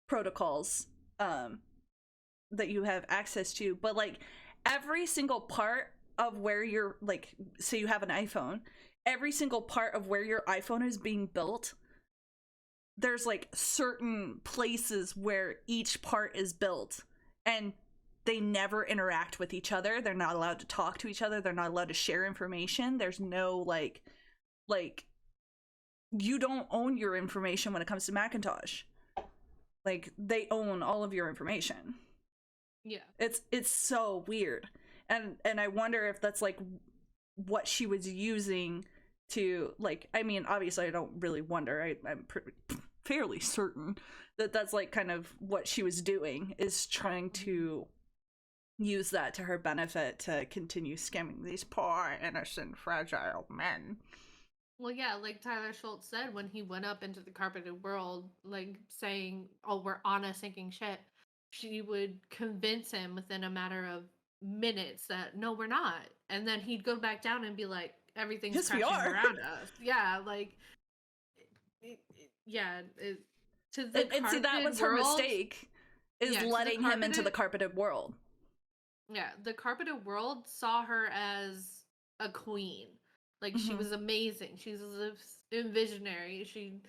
protocols that you have access to, but like every single part of where you're like, say you have an iPhone, every single part of where your iPhone is being built, there's like certain places where each part is built, and they never interact with each other. They're not allowed to talk to each other. They're not allowed to share information. There's no like you don't own your information when it comes to Macintosh. Like, they own all of your information. Yeah. It's so weird. And I wonder if that's like what she was using to like, I mean, obviously I don't really wonder. I'm fairly certain that that's like kind of what she was doing, is trying to use that to her benefit to continue scamming these poor, innocent, fragile men. Well, yeah, like Tyler Schultz said when he went up into the carpeted world, like saying, "Oh, we're on a sinking ship," she would convince him within a matter of minutes that no, we're not, and then he'd go back down and be like, "Everything's Yes, crashing around us." Yeah, like, yeah. To the and see, that was her world, mistake, is letting him into the carpeted world. Yeah, the carpeted world saw her as a queen. Like, she was amazing. She's a visionary. She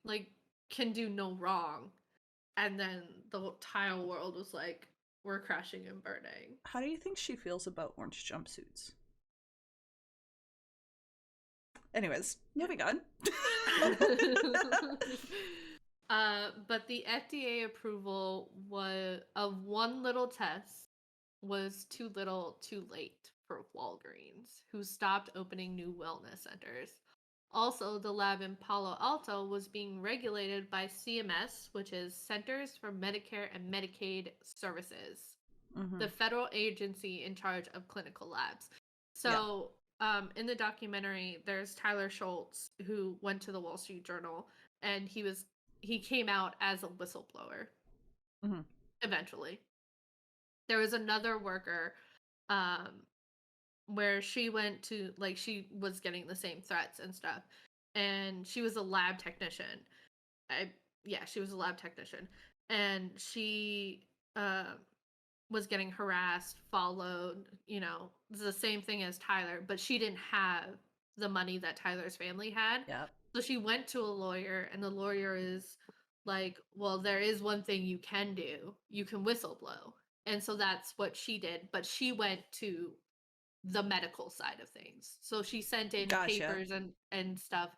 like can do no wrong. And then the tile world was like, we're crashing and burning. How do you think she feels about orange jumpsuits? Anyways, moving on. But the FDA approval of one little test was too little, too late for Walgreens, who stopped opening new wellness centers. Also, the lab in Palo Alto was being regulated by CMS, which is Centers for Medicare and Medicaid Services, the federal agency in charge of clinical labs. So, in the documentary, there's Tyler Schultz, who went to the Wall Street Journal, and he came out as a whistleblower. Eventually, there was another worker where she went to, like, she was getting the same threats and stuff, and she was a lab technician. She was a lab technician, and she was getting harassed, followed, the same thing as Tyler, but she didn't have the money that Tyler's family had. Yeah. So she went to a lawyer, and the lawyer is like, well, there is one thing you can do. You can whistleblow. And so that's what she did, but she went to the medical side of things. So she sent in papers and stuff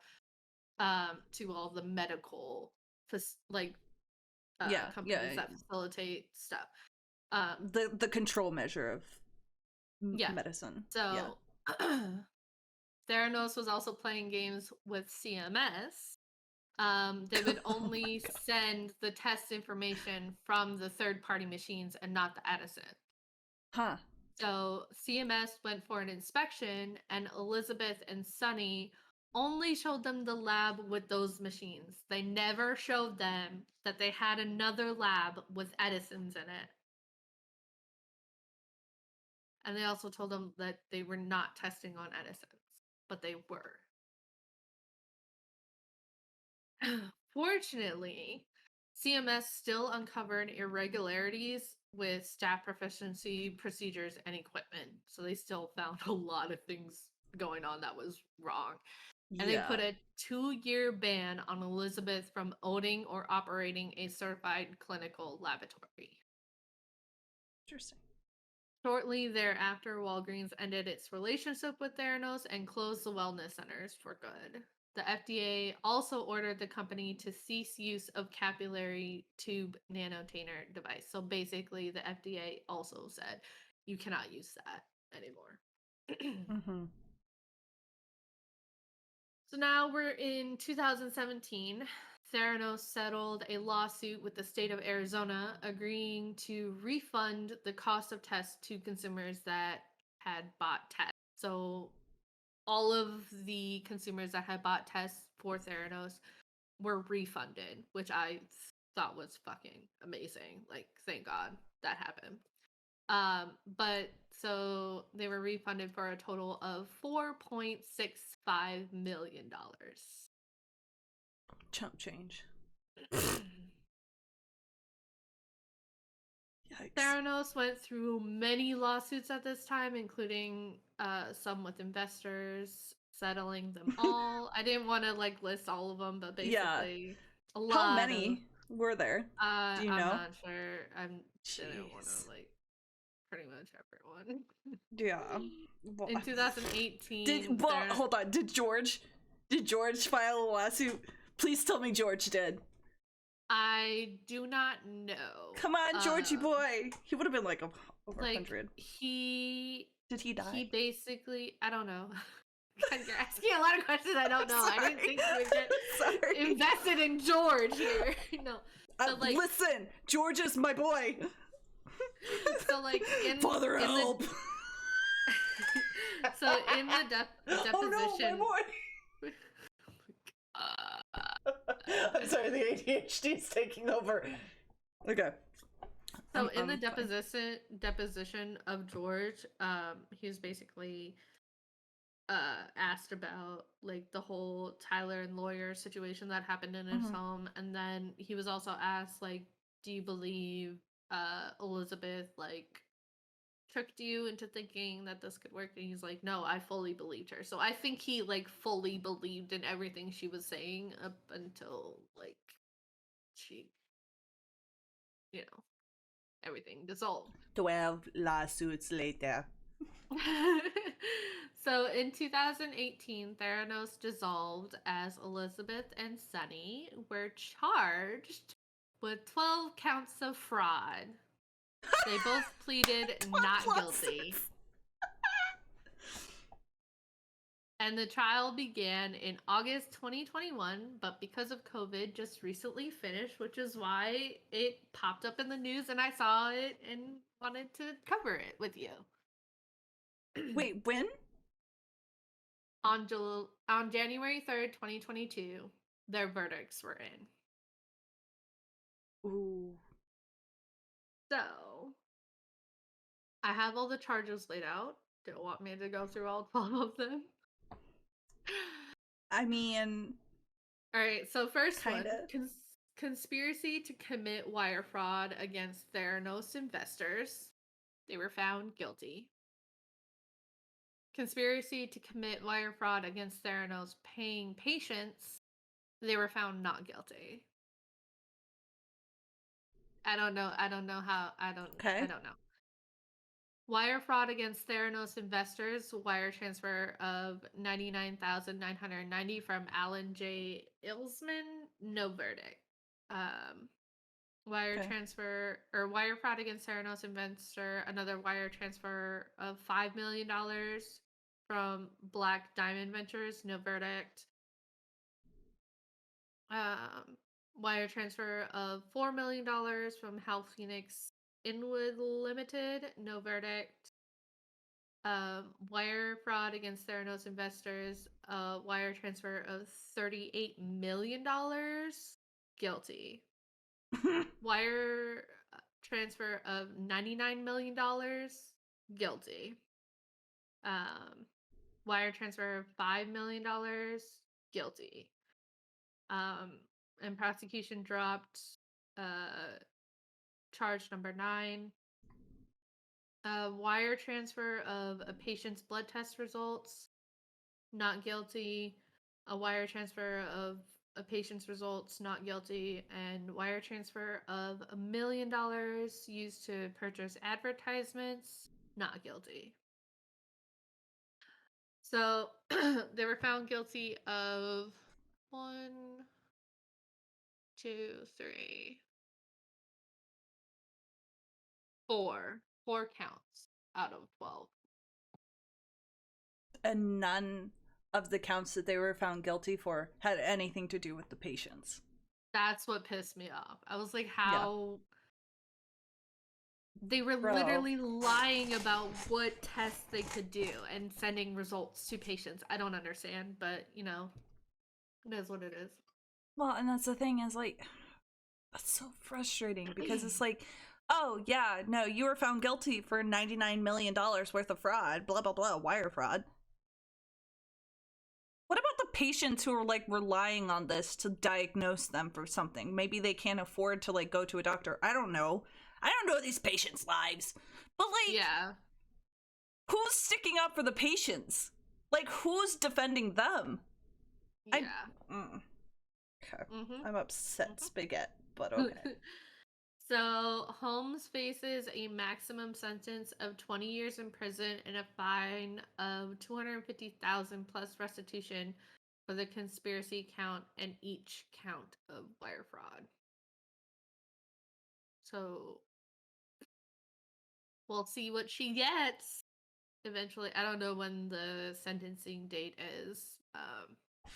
to all the medical companies that facilitate stuff. The control measure of medicine. So Theranos was also playing games with CMS. They would only send the test information from the third-party machines and not the Edison. Huh. So CMS went for an inspection, and Elizabeth and Sunny only showed them the lab with those machines. They never showed them that they had another lab with Edisons in it. And they also told them that they were not testing on Edisons, but they were. Fortunately, CMS still uncovered irregularities with staff proficiency procedures and equipment. So they still found a lot of things going on that was wrong. And they put Yeah. a 2-year ban on Elizabeth from owning or operating a certified clinical laboratory. Interesting. Shortly thereafter, Walgreens ended its relationship with Theranos and closed the wellness centers for good. The FDA also ordered the company to cease use of capillary tube nanotainer device. So basically, the FDA also said you cannot use that anymore. Mm-hmm. So now we're in 2017. Theranos settled a lawsuit with the state of Arizona, agreeing to refund the cost of tests to consumers that had bought tests. So all of the consumers that had bought tests for Theranos were refunded, which I thought was fucking amazing. Like, thank God that happened. But so they were refunded for a total of $4.65 million. Chump change. Yikes. Theranos went through many lawsuits at this time, including some with investors, settling them all. I didn't want to like list all of them, but basically a lot. How many were there? Do you know? I'm not sure. I didn't want Jeez. to like pretty much everyone. Yeah. Well, In 2018, hold on. Did George file a lawsuit? Please tell me George did. I do not know. Come on, Georgie boy. He would have been like over like 100. Did he die? He basically, I don't know. God, you're asking a lot of questions I don't know. Sorry. I didn't think you would get invested in George here. No. But like, listen, George is my boy. So like Father help. So in the deposition. Oh no, my boy. I'm sorry, the ADHD is taking over. Okay. So in the deposition of George, he was basically asked about like the whole Tyler and lawyer situation that happened in his home, and then he was also asked like, do you believe Elizabeth like tricked you into thinking that this could work? And he's like, no, I fully believed her. So I think he like fully believed in everything she was saying up until like she, everything dissolved. 12 lawsuits later. So in 2018, Theranos dissolved as Elizabeth and Sunny were charged with 12 counts of fraud. They both pleaded not guilty. And the trial began in August 2021, but because of COVID, just recently finished, which is why it popped up in the news and I saw it and wanted to cover it with you. Wait, when? On January 3rd, 2022, their verdicts were in. Ooh. So, I have all the charges laid out. Don't want me to go through all 12 of them? I mean... Alright, so first kinda. one. Conspiracy to commit wire fraud against Theranos investors. They were found guilty. Conspiracy to commit wire fraud against Theranos paying patients. They were found not guilty. I don't know how. I don't know. Wire fraud against Theranos investors. Wire transfer of $99,990 from Alan J. Ilsman. No verdict. Wire transfer or wire fraud against Theranos investor. Another wire transfer of $5 million from Black Diamond Ventures. No verdict. Wire transfer of $4 million from Health Phoenix Inwood Limited. No verdict. Wire fraud against Theranos investors. Wire transfer of $38 million. Guilty. Wire transfer of $99 million. Guilty. Wire transfer of $5 million. Guilty. and prosecution dropped charge number 9. Wire transfer of a patient's blood test results, not guilty. A wire transfer of a patient's results, not guilty. And wire transfer of $1 million used to purchase advertisements, not guilty. So they were found guilty of 1, 2, 3, 4 counts out of 12. And none of the counts that they were found guilty for had anything to do with the patients. That's what pissed me off. I was like, how... Yeah. They were literally lying about what tests they could do and sending results to patients. I don't understand, but, you know, it is what it is. Well, and that's the thing is, like, that's so frustrating because it's like, oh, yeah, no, you were found guilty for $99 million worth of fraud, blah, blah, blah, wire fraud. What about the patients who are, like, relying on this to diagnose them for something? Maybe they can't afford to, like, go to a doctor. I don't know. I don't know these patients' lives. But, like, yeah, who's sticking up for the patients? Like, who's defending them? Yeah. Okay. I'm upset, Spaghetti, but okay. So, Holmes faces a maximum sentence of 20 years in prison and a fine of $250,000 plus restitution for the conspiracy count and each count of wire fraud. So, we'll see what she gets eventually. I don't know when the sentencing date is,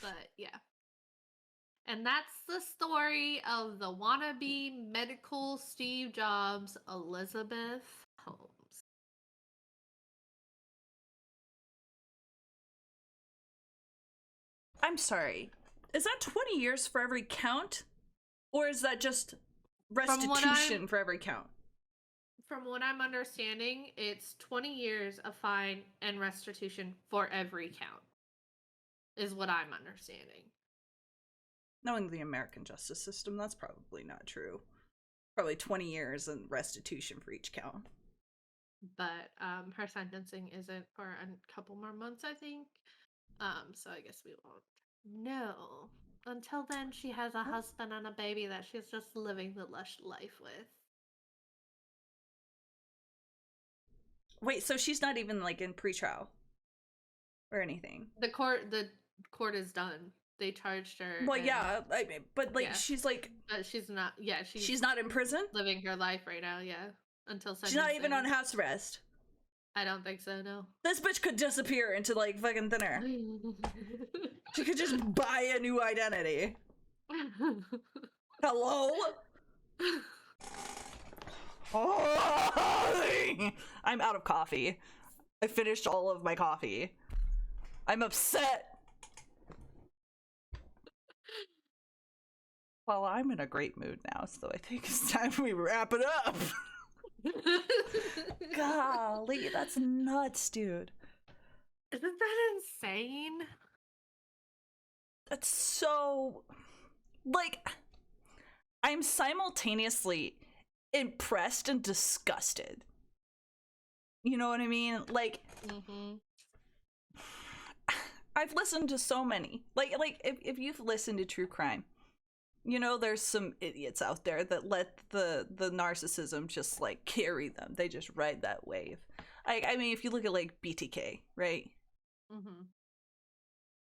but yeah. And that's the story of the wannabe medical Steve Jobs, Elizabeth Holmes. I'm sorry. Is that 20 years for every count? Or is that just restitution for every count? From what I'm understanding, it's 20 years, a fine, and restitution for every count. Is what I'm understanding. Knowing the American justice system, that's probably not true. Probably 20 years and restitution for each count. But her sentencing isn't for a couple more months, I think. So I guess we won't know. Until then, she has a husband and a baby that she's just living the lush life with. Wait, so she's not even, like, in pretrial? Or anything? The court is done. They charged her. Well, yeah, I mean, but, like, yeah. She's, like... But she's not, yeah, she's not in prison? Living her life right now, yeah. Until sentencing. She's not even on house arrest? I don't think so, no. This bitch could disappear into, like, fucking thin air. She could just buy a new identity. Hello? I'm out of coffee. I finished all of my coffee. I'm upset. Well, I'm in a great mood now, so I think it's time we wrap it up. Golly, that's nuts, dude. Isn't that insane? That's so... Like, I'm simultaneously impressed and disgusted. You know what I mean? Like, I've listened to so many. Like if you've listened to true crime, you know there's some idiots out there that let the narcissism just, like, carry them. They just ride that wave. I mean, if you look at, like, BTK, right?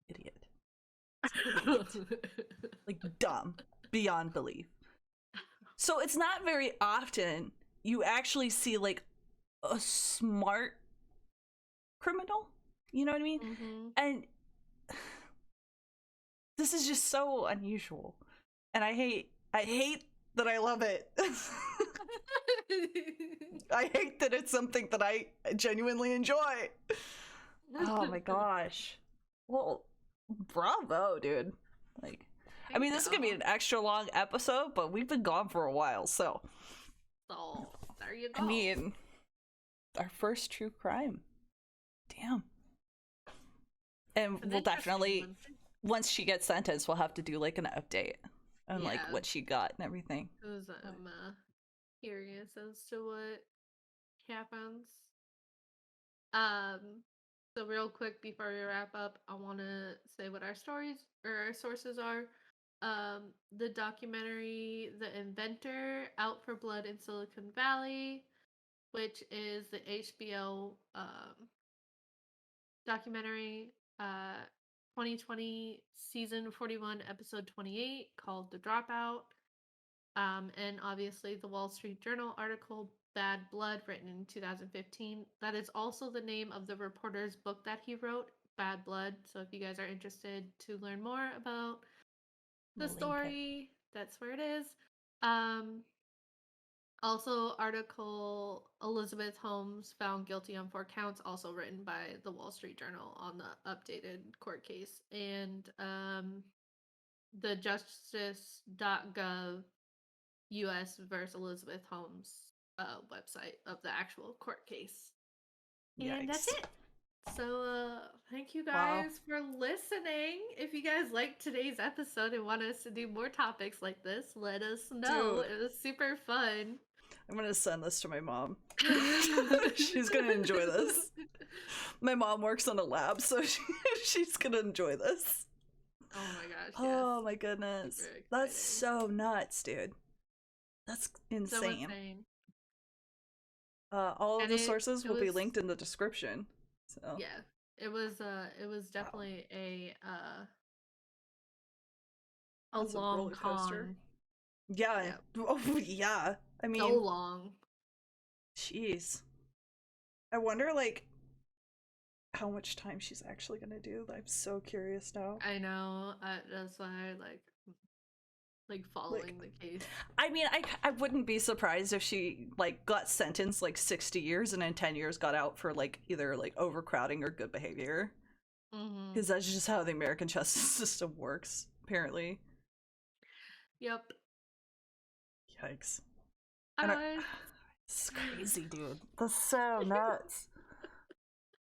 Idiot. Like, dumb. Beyond belief. So it's not very often you actually see, like, a smart criminal. You know what I mean? And this is just so unusual. And I hate that I love it. I hate that it's something that I genuinely enjoy. Oh my gosh. Well, bravo, dude. Like, I mean, this is gonna be an extra long episode, but we've been gone for a while, so there you go. I mean, our first true crime. Damn. And we'll definitely, once she gets sentenced, we'll have to do, like, an update and like what she got and everything. Because I'm curious as to what happens. So real quick before we wrap up, I want to say what our stories or our sources are. The documentary The Inventor, Out for Blood in Silicon Valley, which is the HBO documentary, 2020 season 41 episode 28 called The Dropout. And obviously the Wall Street Journal article Bad Blood, written in 2015. That is also the name of the reporter's book that he wrote, Bad Blood. So if you guys are interested to learn more about the story, that's where it is. Also, article Elizabeth Holmes found guilty on 4 counts, also written by the Wall Street Journal on the updated court case. And the justice.gov US versus Elizabeth Holmes website of the actual court case. Yikes. And that's it. So thank you guys for listening. If you guys liked today's episode and want us to do more topics like this, let us know. Dude, it was super fun. I'm gonna send this to my mom. She's gonna enjoy this. My mom works on a lab, so she's gonna enjoy this. Oh my gosh, yes. Oh my goodness. That's so nuts, dude. That's insane. So insane. All of the sources will be linked in the description. So yeah, it was definitely a long con. Yeah. Oh yeah. I mean, so long. Jeez. I wonder like how much time she's actually gonna do. I'm so curious now. I know. That's why I like following the case. I mean, I wouldn't be surprised if she like got sentenced like 60 years and in 10 years got out for like either like overcrowding or good behavior. Because that's just how the American justice system works, apparently. Yep. Yikes. It's crazy, dude. That's so nuts.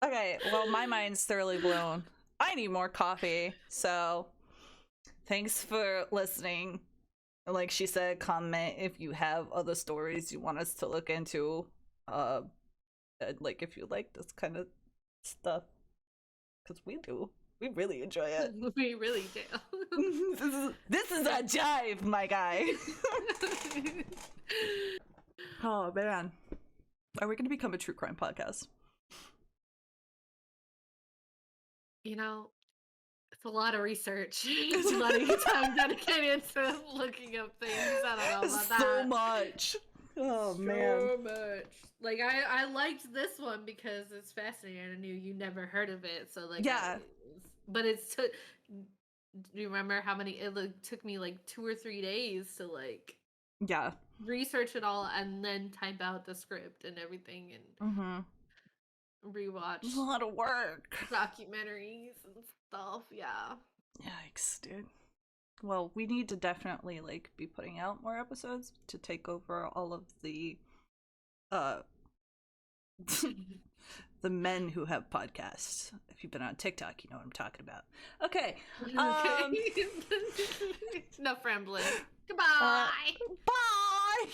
Okay, well, my mind's thoroughly blown. I need more coffee, so thanks for listening. Like she said, comment if you have other stories you want us to look into. Like if you like this kind of stuff, because we do. We really enjoy it. We really do. This is a jive, my guy. Oh man, are we going to become a true crime podcast? You know, it's a lot of research. It's a lot of time dedicated to looking up things. I don't know about that. So much. Oh man. So much. Like I liked this one because it's fascinating. I knew you never heard of it, so like yeah. But it's do you remember how many? It took me like 2 or 3 days to like research it all and then type out the script and everything and rewatch. It's a lot of work. Documentaries and stuff. Yeah. Yikes, dude. Well, we need to definitely like be putting out more episodes to take over all of the the men who have podcasts. If you've been on TikTok, you know what I'm talking about. Okay. Enough rambling. Goodbye. Bye.